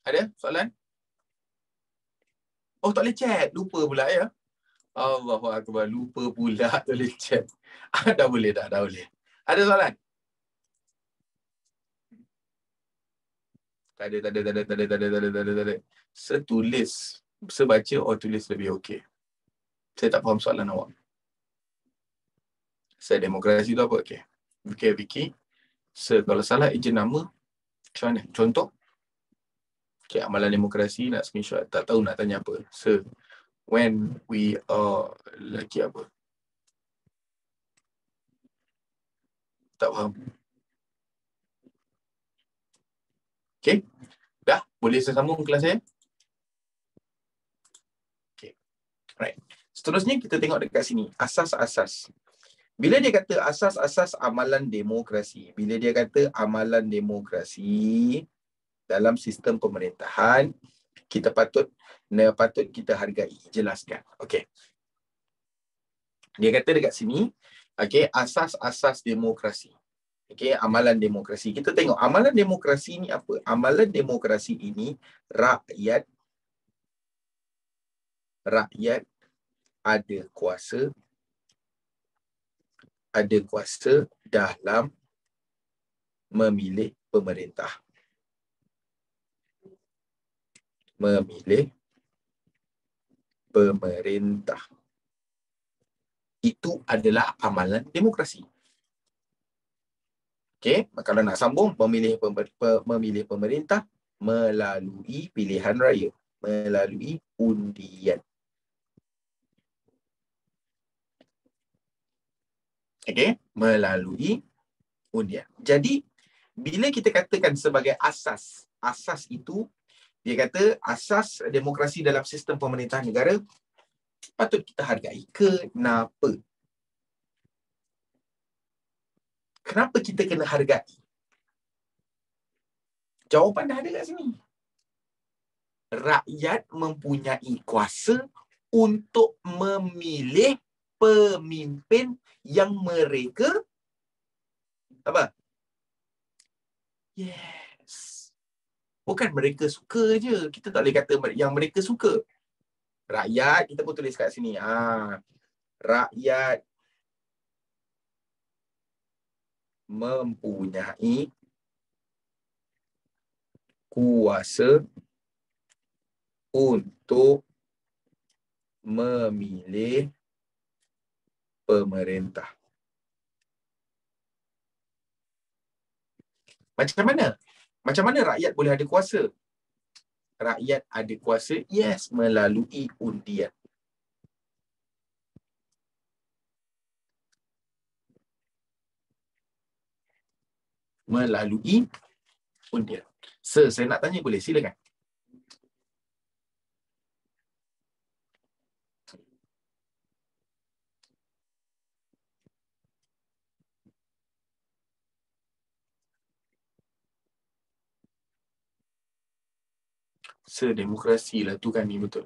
Ada soalan? Oh, tak boleh chat. Lupa pula ya. Allahu Akbar. Lupa pula tak boleh chat. Dah boleh dah. Dah boleh. Ada soalan? Tak ada, tak ada, tak ada, tak ada, tak ada, tak ada, tak ada, tak ada. Setulis, sebaca or tulis lebih okey. Saya tak faham soalan awak. Demokrasi tu apa? Okey. Okey, Vicky. Kalau salah ejen nama, macam mana? Contoh? Okay, amalan demokrasi nak screenshot. Tak tahu nak tanya apa. When we are lagi apa? Tak faham. Okay. Dah? Boleh saya sambung kelas saya? Okay. Right. Seterusnya kita tengok dekat sini. Asas-asas. Bila dia kata asas-asas amalan demokrasi. Bila dia kata amalan demokrasi dalam sistem pemerintahan, kita patut kita hargai. Jelaskan. Okay. Dia kata dekat sini, okay, asas-asas demokrasi. Okay, amalan demokrasi. Kita tengok amalan demokrasi ni apa? Amalan demokrasi ini rakyat ada kuasa dalam memilih pemerintah. Itu adalah amalan demokrasi. Okey, kalau nak sambung, memilih pemerintah melalui pilihan raya, melalui undian. Okey, melalui undian. Jadi, bila kita katakan sebagai asas itu, dia kata asas demokrasi dalam sistem pemerintahan negara patut kita hargai. Kenapa? Kenapa kita kena hargai? Jawapan dah ada kat sini. Rakyat mempunyai kuasa untuk memilih pemimpin yang mereka apa? Yes. Bukan mereka suka je. Kita tak boleh kata yang mereka suka. Rakyat, kita pun tulis kat sini. Rakyat mempunyai kuasa untuk memilih pemerintah. Macam mana? Macam mana rakyat boleh ada kuasa? Rakyat ada kuasa, yes, melalui undian. Melalui undian. Saya nak tanya boleh? Silakan. Demokrasi lah tu kan ni betul.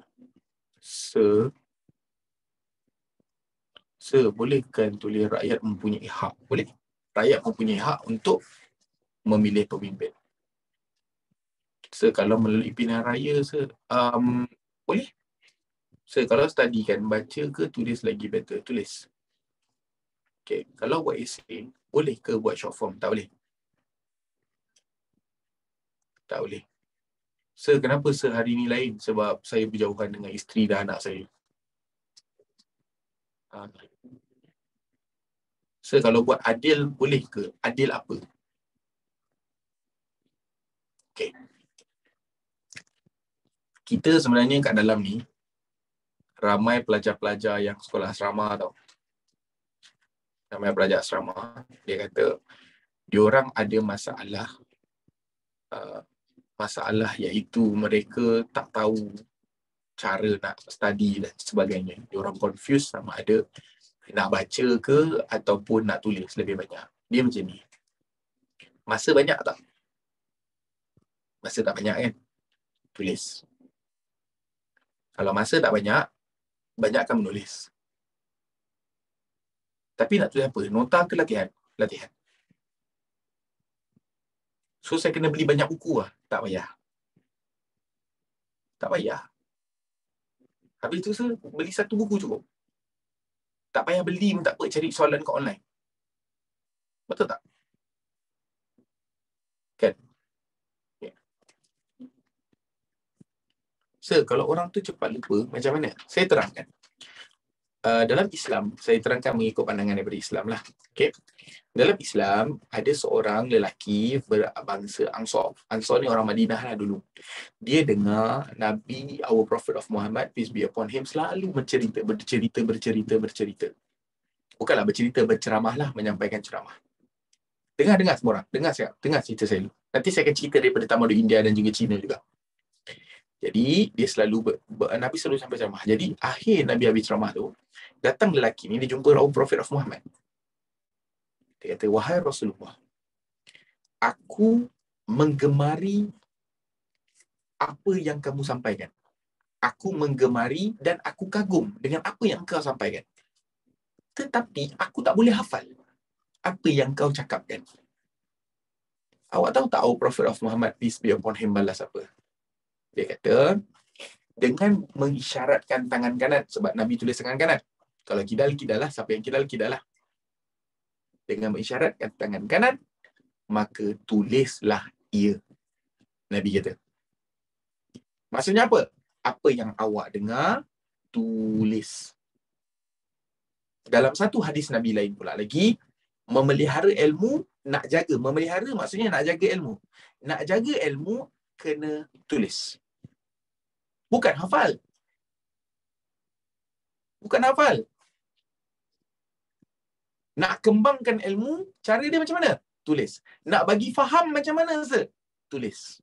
Bolehkan tulis rakyat mempunyai hak? Boleh. Rakyat mempunyai hak untuk memilih pemimpin. Kalau melalui pilihan raya, boleh. Kalau study kan, baca ke tulis lagi better? Tulis. Okay. Kalau buat essay, boleh ke buat short form? Tak boleh. Tak boleh. Kenapa hari ni lain? Sebab saya berjauhan dengan isteri dan anak saya. So, kalau buat adil, boleh ke? Adil apa? Okay. Kita sebenarnya kat dalam ni, ramai pelajar-pelajar yang sekolah asrama tau. Ramai pelajar asrama. Dia kata, diorang ada masalah. Masalah iaitu mereka tak tahu cara nak study dan sebagainya. Diorang confused sama ada nak baca ke ataupun nak tulis lebih banyak. Dia macam ni. Masa banyak tak? Masa tak banyak kan? Tulis. Kalau masa tak banyak, banyakkan menulis. Tapi nak tulis apa? Nota ke latihan? Latihan. So, saya kena beli banyak buku lah. Tak payah. Tak payah. Habis tu saya beli satu buku cukup. Tak payah beli pun tak apa, cari soalan kat online. Betul tak? Kan? Yeah. So, kalau orang tu cepat lupa, macam mana? Saya terangkan. Dalam Islam, saya terangkan mengikut pandangan daripada Islam lah. Okay. Dalam Islam, ada seorang lelaki berbangsa Ansar. Ansar ni orang Madinah lah dulu. Dia dengar Nabi, our Prophet of Muhammad, peace be upon him, selalu bercerita. Bukanlah bercerita, berceramah lah, menyampaikan ceramah. Dengar semua orang. Dengar cerita saya dulu. Nanti saya akan cerita daripada tamadun India dan juga Cina juga. Jadi, dia selalu, Nabi selalu sampai ceramah. Jadi, akhir Nabi habis ceramah tu, datang lelaki ni, dia jumpa our Prophet of Muhammad. Dia kata, wahai Rasulullah, aku menggemari apa yang kamu sampaikan. Aku menggemari dan aku kagum dengan apa yang kau sampaikan. Tetapi, aku tak boleh hafal apa yang kau cakapkan. Awak tahu tak our Prophet of Muhammad, peace be upon him, balas apa? Dia kata, dengan mengisyaratkan tangan kanan, sebab Nabi tulis tangan kanan. Kalau kidal lah, siapa yang kidal lah. Dengan mengisyaratkan tangan kanan, maka tulislah ia. Nabi kata. Maksudnya apa? Apa yang awak dengar, tulis. Dalam satu hadis Nabi lain pula lagi, memelihara ilmu, nak jaga. Memelihara maksudnya nak jaga ilmu. Nak jaga ilmu, kena tulis. Bukan hafal. Nak kembangkan ilmu, cara dia macam mana? Tulis. Nak bagi faham macam mana, Ustaz? Tulis.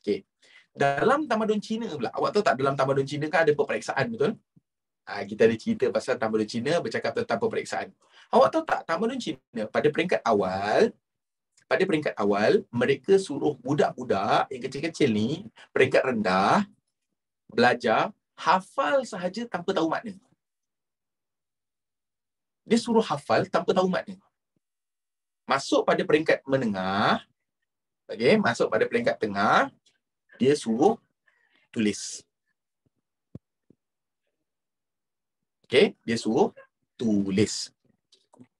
Okay. Dalam tamadun Cina pula, awak tahu tak dalam tamadun Cina kan ada peperiksaan, betul? Kita ada cerita pasal tamadun Cina bercakap tentang peperiksaan. Awak tahu tak, tamadun Cina pada peringkat awal, mereka suruh budak-budak yang kecil-kecil ni, peringkat rendah, belajar, hafal sahaja tanpa tahu makna. Dia suruh hafal tanpa tahu makna. Masuk pada peringkat menengah, okay, masuk pada peringkat tengah, dia suruh tulis. Okay, dia suruh tulis.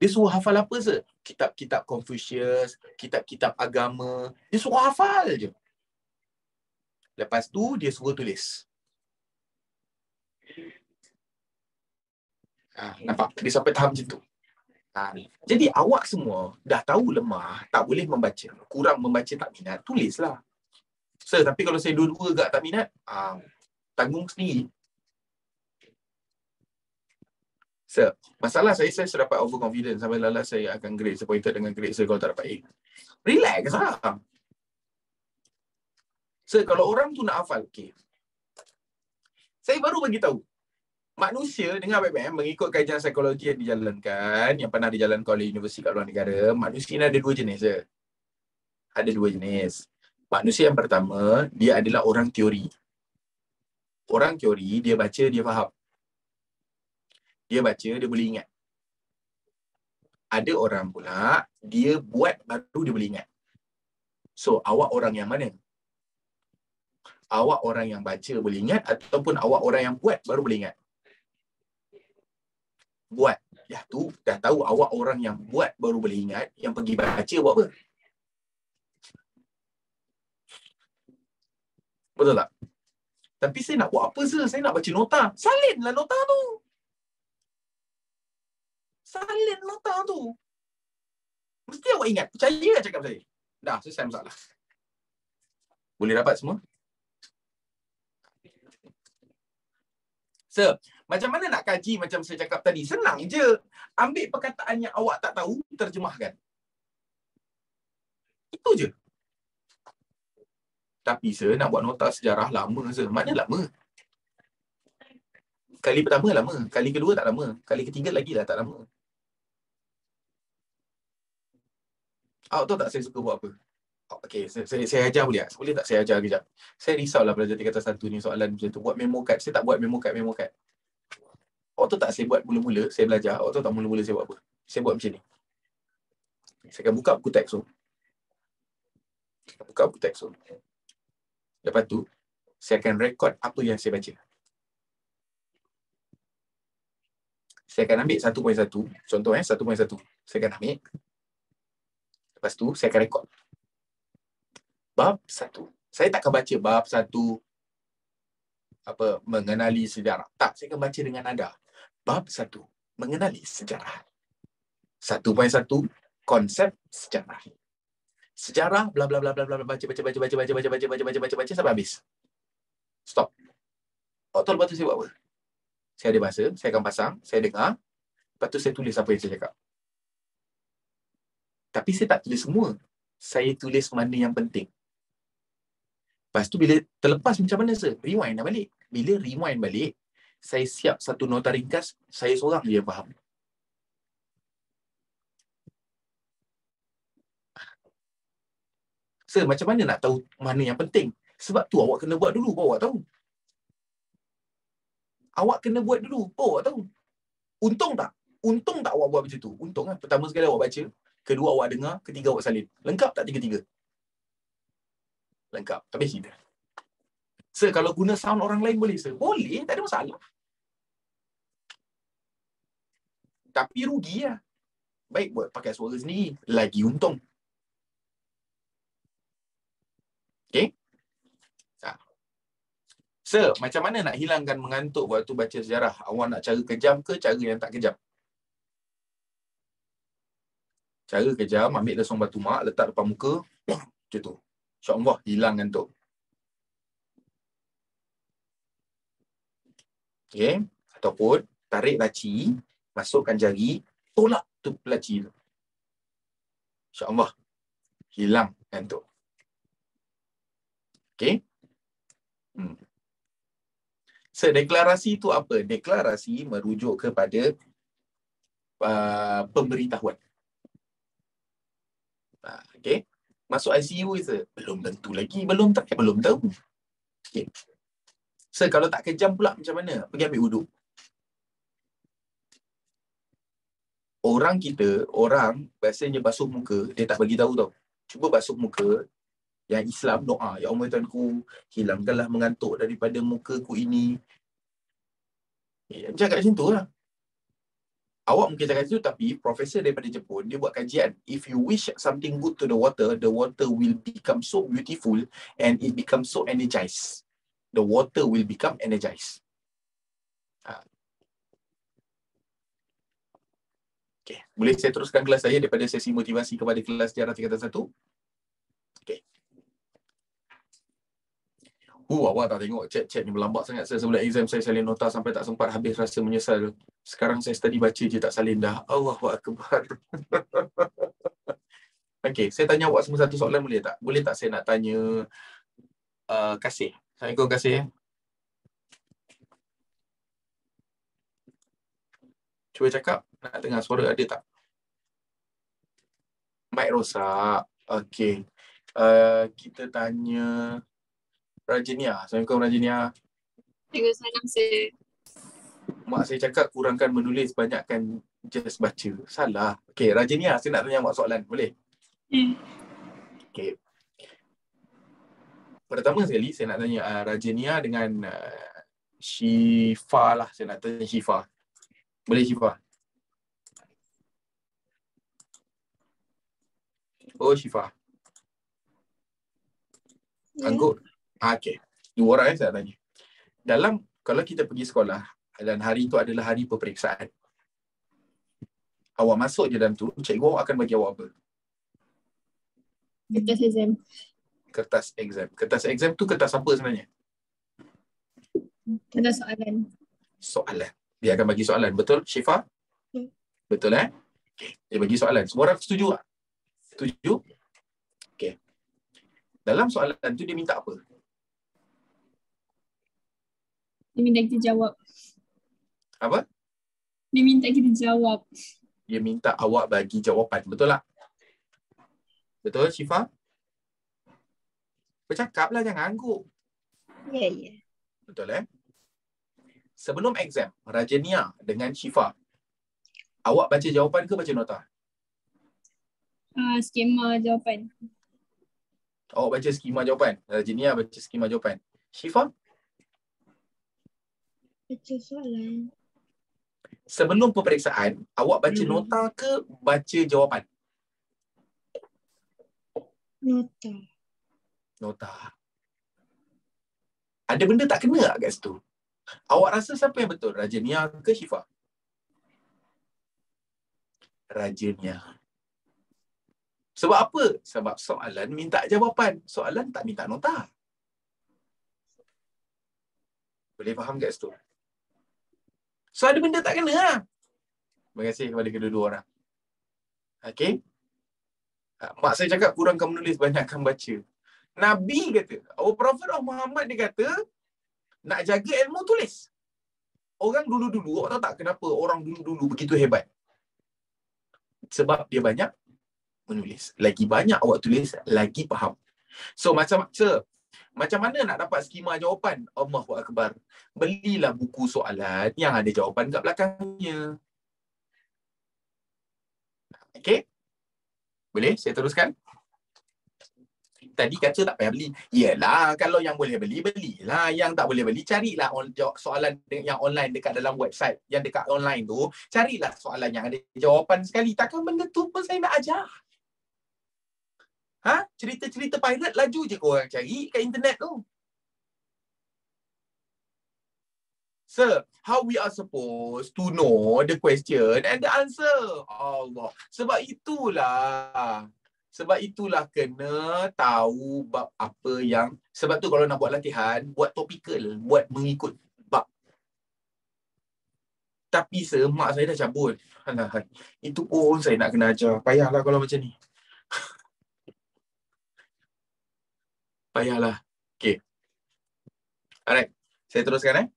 Dia suruh hafal apa se? Kitab-kitab Confucius, kitab-kitab agama. Dia suruh hafal je. Lepas tu, dia suruh tulis. Nampak? Dia sampai tahap macam tu. Jadi awak semua dah tahu lemah, tak boleh membaca, kurang membaca, tak minat, tulislah. Tapi kalau saya dua-dua agak tak minat, tanggung sendiri. Masalah saya sudah dapat overconfident sampai lala saya akan grade disappointed dengan grade saya kalau tak dapat A. Relax lah. Kalau orang tu nak hafal, okay. Saya baru bagi tahu. Manusia, dengar baik-baik, mengikut kajian psikologi yang dijalankan, yang pernah dijalankan oleh universiti kat luar negara, manusia ni ada dua jenis. Ada dua jenis. Manusia yang pertama, dia adalah orang teori. Orang teori, dia baca, dia faham. Dia baca, dia boleh ingat. Ada orang pula, dia buat baru dia boleh ingat. So, awak orang yang mana? Awak orang yang baca boleh ingat ataupun awak orang yang buat baru boleh ingat? Buat. Ya tu, dah tahu awak orang yang buat baru boleh ingat, yang pergi baca buat apa? Betul tak? Tapi saya nak buat apa, Saya nak baca nota. Salinlah nota tu. Salin nota tu. Mesti awak ingat. Percaya tak cakap saya? Dah, selesai masalah. Boleh dapat semua? So, macam mana nak kaji macam saya cakap tadi? Senang je. Ambil perkataan yang awak tak tahu, terjemahkan. Itu je. Tapi sir, nak buat nota sejarah lama sir. Mana lama? Kali pertama lama. Kali kedua tak lama. Kali ketiga lagi lah tak lama. Awak tahu tak saya suka buat apa? Okey, saya ajar boleh tak? Boleh tak saya ajar kejap? Saya risaulah belajar tingkatan 1 ni soalan macam tu. Buat memo card. Saya tak buat memo card. Awak tahu tak saya buat mula-mula, saya belajar. Awak tahu tak mula-mula saya buat apa? Saya buat macam ni. Saya akan buka buku teks tu. Lepas tu, saya akan rekod apa yang saya baca. Saya akan ambil 1.1. Contoh 1.1. Saya akan ambil. Lepas tu, saya akan rekod. Bab 1. Saya tak akan baca bab 1 mengenali sejarah. Tak, saya akan baca dengan nada. Bab 1 mengenali sejarah. 1.1 konsep sejarah. Sejarah bla bla bla bla bla baca sampai habis. Stop. Lepas tu saya buat apa? Saya ada bahasa, saya akan pasang, saya dengar. Lepas tu saya tulis apa yang saya cakap. Tapi saya tak tulis semua. Saya tulis mana yang penting. Lepas tu bila terlepas macam mana sir? Rewind dah balik. Bila rewind balik, saya siap satu nota ringkas, saya seorang je yang faham. Sir, macam mana nak tahu mana yang penting? Sebab tu awak kena buat dulu, baru awak tahu. Awak kena buat dulu, baru awak tahu. Untung tak? Untung tak awak buat macam tu? Untung kan? Pertama sekali awak baca, kedua awak dengar, ketiga awak salin. Lengkap tak tiga-tiga? Lengkap. Tapi kita. Sir, kalau guna sound orang lain boleh, sir? Boleh, tak ada masalah. Tapi rugi lah. Baik buat pakai suara sendiri. Lagi untung. Okay? Sir, macam mana nak hilangkan mengantuk waktu baca sejarah? Awak nak cara kejam ke cara yang tak kejam? Cara kejam, ambil lesung batu mak, letak depan muka, macam tu. InsyaAllah, hilang ngantuk. Okay? Ataupun, tarik laci, masukkan jari, tolak tu laci tu. InsyaAllah, hilang ngantuk. Okay? So, deklarasi tu apa? Deklarasi merujuk kepada pemberitahuan. Okay? Masuk ICU je. Belum tentu lagi. Belum tahu. Okay. So, kalau tak kejam pula macam mana? Pergi ambil wuduk. Orang biasanya basuh muka, dia tak bagi tahu tau. Cuba basuh muka. Yang Islam doa, ya Allah Tuhanku, hilangkanlah mengantuk daripada mukaku ini. Cakap macam tu lah. Awak mungkin cakap macam tu, tapi profesor daripada Jepun, dia buat kajian. If you wish something good to the water will become so beautiful and it becomes so energized. The water will become energized. Okay. Boleh saya teruskan kelas saya daripada sesi motivasi kepada kelas sejarah tingkatan 1? Okay. Awak tak tengok chat ni berlambat sangat. Saya sebelum exam saya salin nota sampai tak sempat habis, rasa menyesal. Sekarang saya study baca je tak salin dah. Allahu Akbar. Okey, saya tanya awak semua satu soalan boleh tak? Boleh tak saya nak tanya Kasih. Assalamualaikum Kasih. Cuba cakap, nak dengar suara ada tak? Mic rosak. Okey. Kita tanya Rajania. Assalamualaikum Rajania. Waalaikumsalam, sir. Mak saya cakap kurangkan menulis, banyakkan just baca. Salah. Okey, Rajania, saya nak tanya mak soalan. Boleh? Okey. Pertama sekali, saya nak tanya Rajania dengan Syifa lah. Saya nak tanya Syifa. Boleh Syifa? Oh, Syifa. Anggur. Okey. Dua orang saya tanya. Kalau kita pergi sekolah dan hari itu adalah hari peperiksaan. Awak masuk je dalam tu, cikgu awak akan bagi awak apa? Kertas exam. Kertas exam. Kertas exam tu kertas apa sebenarnya? Kertas soalan. Soalan. Dia akan bagi soalan. Betul, Syifa? Betul, Okay. Dia bagi soalan. Semua orang setuju tak? Setuju? Okay. Dalam soalan tu dia minta apa? Dia minta kita jawab. Apa? Dia minta kita jawab. Dia minta awak bagi jawapan. Betul tak? Betul, Syifa? Bercakaplah, jangan angguk. Ya, ya. Betul, Sebelum exam, Rajania dengan Syifa, awak baca jawapan ke baca nota? Skema jawapan. Awak baca skema jawapan. Rajania baca skema jawapan. Syifa? Baca soalan. Sebelum peperiksaan, awak baca nota ke baca jawapan? Nota. Nota. Ada benda tak kena tak kat situ? Awak rasa siapa yang betul? Rajania ke Syifa? Rajania. Sebab apa? Sebab soalan minta jawapan. Soalan tak minta nota. Boleh faham kat situ? So ada benda tak kena lah. Terima kasih kepada kedua-dua orang. Okay? Mak saya cakap kurangkan menulis, banyakkan baca. Nabi kata, our Prophet Muhammad dia kata, nak jaga ilmu tulis. Orang dulu-dulu, awak tahu tak kenapa orang dulu-dulu begitu hebat? Sebab dia banyak menulis. Lagi banyak awak tulis, lagi faham. So macam mana nak dapat skema jawapan? Allahu Akbar. Belilah buku soalan yang ada jawapan kat belakangnya. Okay? Boleh saya teruskan? Tadi kata tak payah beli. Yelah, kalau yang boleh beli, belilah. Yang tak boleh beli, carilah soalan yang online dekat dalam website. Yang dekat online tu, carilah soalan yang ada jawapan sekali. Takkan benda tu pun saya nak ajar. Cerita-cerita pirate laju je korang cari kat internet tu. Sir, how we are supposed to know the question and the answer? Allah. Sebab itulah kena tahu bab apa yang, sebab tu kalau nak buat latihan, buat topikal, buat mengikut bab. Tapi mak saya dah cabut. Alah, itu pun saya nak kena ajar. Payahlah kalau macam ni. Payahlah. Okay. Alright. Saya teruskan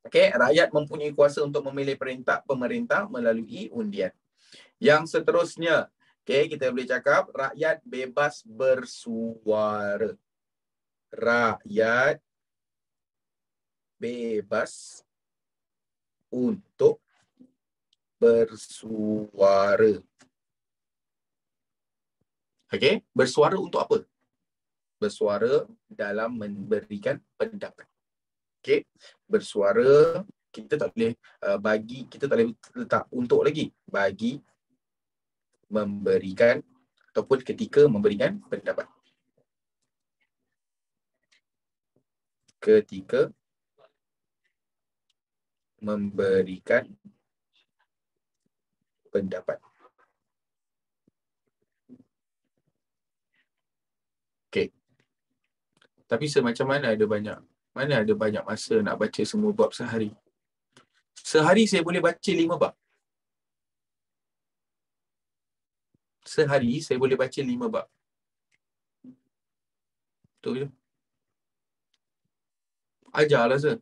Okay, rakyat mempunyai kuasa untuk memilih pemerintah melalui undian. Yang seterusnya, okay, kita boleh cakap rakyat bebas bersuara. Rakyat bebas untuk bersuara. Okay, bersuara untuk apa? Bersuara dalam memberikan pendapat. Okay, bersuara kita tak boleh kita tak boleh letak untuk lagi. Bagi memberikan ataupun ketika memberikan pendapat. Ketika memberikan pendapat. Okay. Tapi semacam mana ada banyak masa nak baca semua bab sehari. Sehari saya boleh baca 5 bab. Sehari saya boleh baca 5 bab. Betul ke? Ajarlah sir.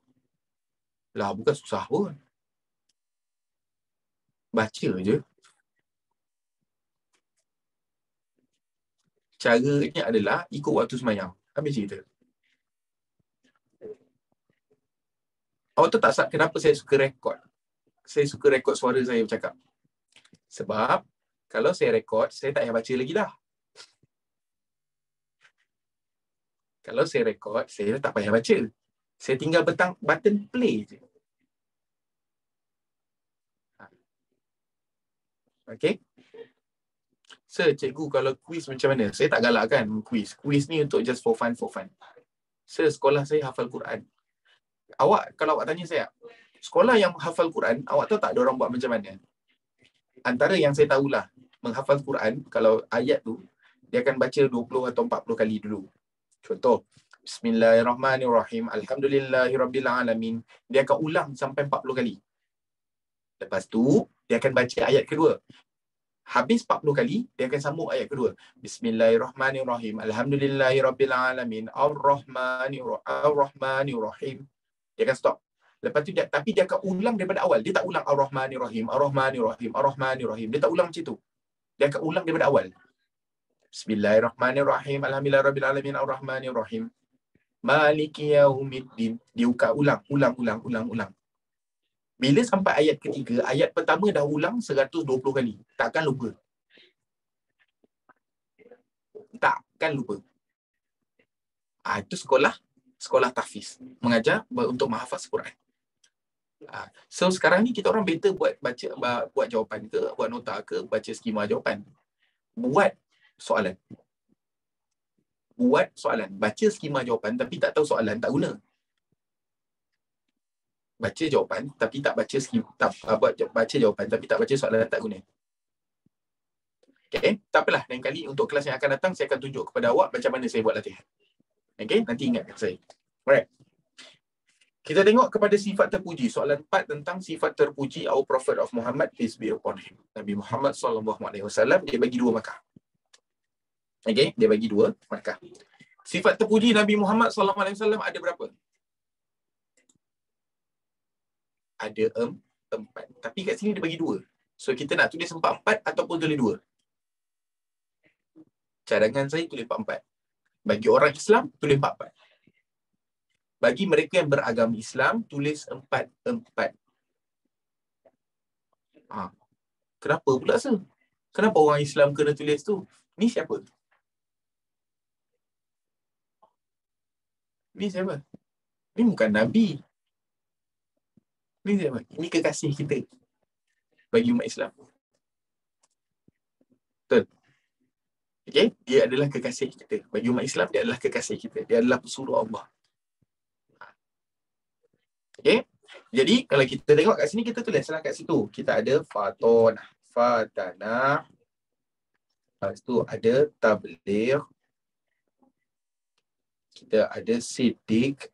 Lah bukan susah pun. Baca je. Caranya adalah ikut waktu semayang. Habis cerita. Awak tahu tak kenapa saya suka rekod? Saya suka rekod suara saya bercakap. Sebab kalau saya rekod, saya tak payah baca lagi dah. Kalau saya rekod, saya tak payah baca. Saya tinggal button play je. Okay? Sir, cikgu kalau quiz macam mana? Saya tak galakkan quiz. Quiz ni untuk just for fun. Sir, sekolah saya hafal Quran. Kalau awak tanya saya, sekolah yang hafal Quran, awak tahu tak dia orang buat macam mana? antara yang saya tahulah, menghafal Quran, kalau ayat tu, dia akan baca 20 atau 40 kali dulu. Contoh, Bismillahirrahmanirrahim, Alhamdulillahirrabbilalamin. Dia akan ulang sampai 40 kali. Lepas tu, dia akan baca ayat kedua. Habis 40 kali, dia akan sambung ayat kedua. Bismillahirrahmanirrahim, Alhamdulillahirrabbilalamin, Ar-Rahmanirrahim. Dia akan stop. Lepas tu tapi dia akan ulang daripada awal. Dia tak ulang Ar-Rahmanirrahim, Ar-Rahmanirrahim, Ar-Rahmanirrahim. Dia tak ulang macam tu. Dia akan ulang daripada awal. Bismillahirrahmanirrahim, Alhamdulillahirabbilalamin, Ar-Rahmanirrahim, Maliki yaumiddin. Dia ulang. Bila sampai ayat ketiga, ayat pertama dah ulang 120 kali. Takkan lupa. Itu sekolah tahfiz. Mengajar untuk menghafaz Quran. So sekarang ni kita orang better buat jawapan ke, buat nota ke, baca skema jawapan. Buat soalan. Baca skema jawapan tapi tak tahu soalan, tak guna. Baca jawapan tapi tak baca skema, baca jawapan tapi tak baca soalan, tak guna. Okay, tak apalah. Lain kali untuk kelas yang akan datang saya akan tunjuk kepada awak macam mana saya buat latihan. Okay, nanti ingatkan saya. Alright. Kita tengok kepada sifat terpuji. Soalan 4 tentang sifat terpuji our Prophet of Muhammad, peace be upon him. Nabi Muhammad SAW, dia bagi 2 markah. Okay, dia bagi 2 markah. Sifat terpuji Nabi Muhammad SAW ada berapa? Ada 4. Tapi kat sini dia bagi 2. So kita nak tulis 4 ataupun tulis 2. Cadangan saya tulis 4. Bagi orang Islam, tulis 4. Bagi mereka yang beragama Islam, tulis 4. Kenapa pula sir? Kenapa orang Islam kena tulis tu? Ni siapa? Ni siapa? Ni bukan Nabi. Ni siapa? Ini kekasih kita bagi umat Islam. Betul? Okay? Dia adalah kekasih kita. Bagi umat Islam, dia adalah kekasih kita. Dia adalah pesuruh Allah. Okay? Jadi, kalau kita tengok kat sini, kita tulislah kat situ. Kita ada Fatanah. Lepas tu ada Tabligh. Kita ada Siddiq.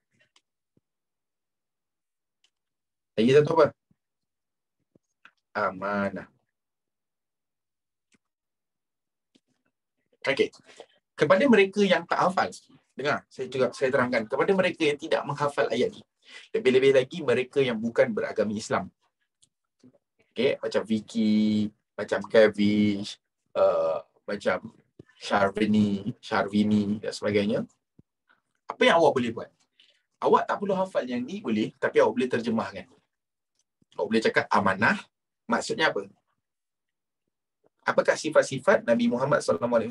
Lagi satu apa? Amanah. Okey. Kepada mereka yang tak hafal, dengar, saya terangkan. Kepada mereka yang tidak menghafal ayat ni, lebih-lebih lagi mereka yang bukan beragama Islam. Okey, macam Vicky, macam Kavish, macam Syarvini dan sebagainya. Apa yang awak boleh buat? Awak tak perlu hafal yang ni boleh, tapi awak boleh terjemahkan. Awak boleh cakap amanah, maksudnya apa? Apakah sifat-sifat Nabi Muhammad SAW?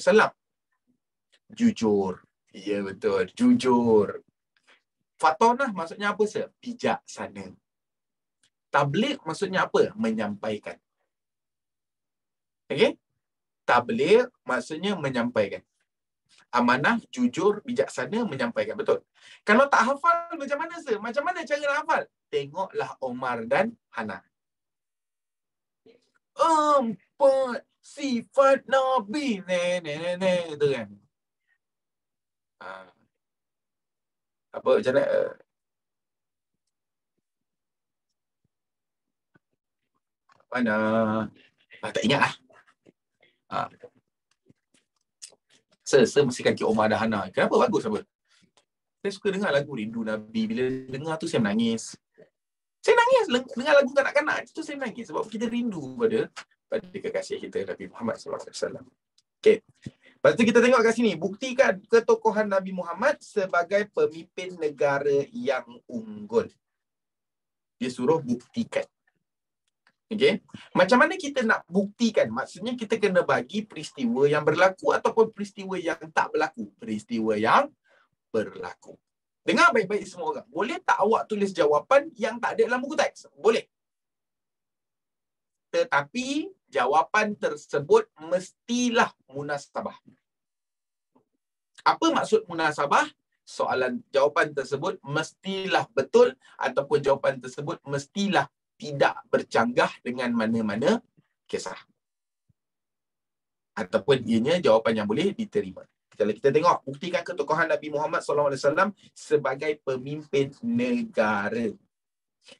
Jujur. Ya, betul. Jujur. Fatanah maksudnya apa, sir? Bijaksana. Tabligh maksudnya apa? Menyampaikan. Okey? Tabligh maksudnya menyampaikan. Amanah, jujur, bijaksana, menyampaikan. Betul. Kalau tak hafal, macam mana, sir? Macam mana cara nak hafal? Tengoklah Omar dan Hana. 4 sifat Nabi. Itu kan. Apa macam mana? Mana? Tak ingat lah. Saya mesti kaki Omar dan Hana. Kenapa bagus apa? Saya suka dengar lagu Rindu Nabi. Bila dengar tu saya menangis. Saya nangis. Dengar lagu kanak-kanak tu saya menangis. Sebab kita rindu pada kekasih kita Nabi Muhammad SAW. Okay. Lepas tu kita tengok kat sini. Buktikan ketokohan Nabi Muhammad sebagai pemimpin negara yang unggul. Dia suruh buktikan. Okay. Macam mana kita nak buktikan? Maksudnya kita kena bagi peristiwa yang berlaku ataupun peristiwa yang tak berlaku. Peristiwa yang berlaku. Dengar baik-baik semua orang. Boleh tak awak tulis jawapan yang tak ada dalam buku teks? Boleh. Tetapi jawapan tersebut mestilah munasabah. Apa maksud munasabah? Jawapan tersebut mestilah betul ataupun jawapan tersebut mestilah tidak bercanggah dengan mana-mana kisah. Ataupun ianya jawapan yang boleh diterima. Kalau kita tengok, buktikan ketokohan Nabi Muhammad SAW sebagai pemimpin negara.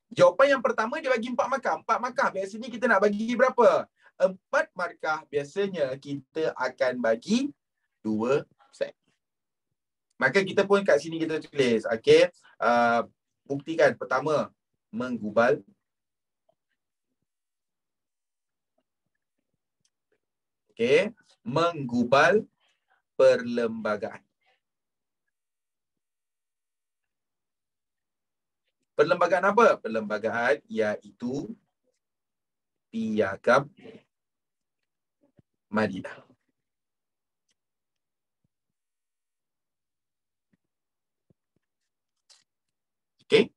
Jawapan yang pertama dia bagi 4 markah. 4 markah. Biasanya kita nak bagi berapa? 4 markah. Biasanya kita akan bagi 2 set. Maka kita pun kat sini kita tulis. Okay. Buktikan. Pertama, menggubal. Okay. Menggubal perlembagaan. Perlembagaan apa? Perlembagaan iaitu Piagam Madinah. Okay.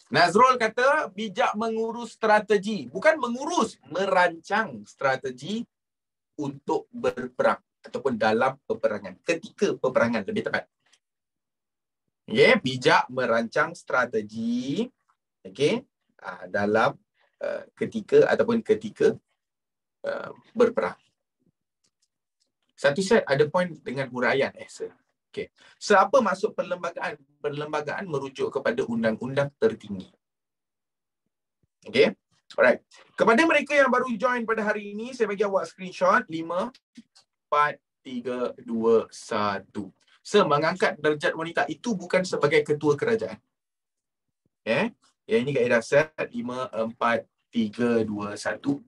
Nazrul kata bijak mengurus strategi. Bukan mengurus, merancang strategi untuk berperang. Ataupun dalam peperangan. Ketika peperangan lebih tepat. Okay. Bijak merancang strategi. Okay. Dalam ketika ataupun ketika berperang. Satu set ada poin dengan huraian sir. Okay. Seapa maksud perlembagaan? Perlembagaan merujuk kepada undang-undang tertinggi. Okay. Alright. Kepada mereka yang baru join pada hari ini, saya bagi awak screenshot 5, 4, 3, 2, 1. Mengangkat darjat wanita itu bukan sebagai ketua kerajaan. Okay. Yang ini kaedah set 5, 4, 3, 2, 1.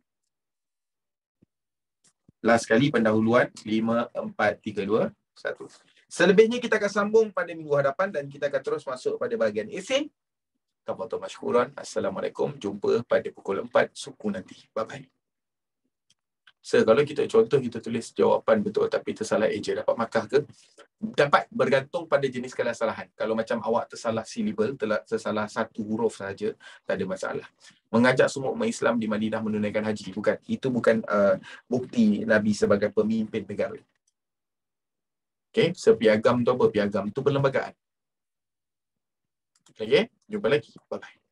Last kali pendahuluan 5, 4, 3, 2, 1. Selebihnya kita akan sambung pada minggu hadapan dan kita akan terus masuk pada bahagian esei. Tafadhal mashkuran. Assalamualaikum. Jumpa pada pukul 4 suku nanti. Bye-bye. Kalau kita contoh kita tulis jawapan betul tapi tersalah eja, dapat markah ke? Dapat, bergantung pada jenis kesalahan. Kalau macam awak tersalah syllable, tersalah satu huruf saja, tak ada masalah. Mengajak semua umat Islam di Madinah menunaikan haji, bukan. Itu bukan bukti Nabi sebagai pemimpin negara. Okay, sepiagam tu apa? Piagam tu perlembagaan. Okay, jumpa lagi. Bye-bye.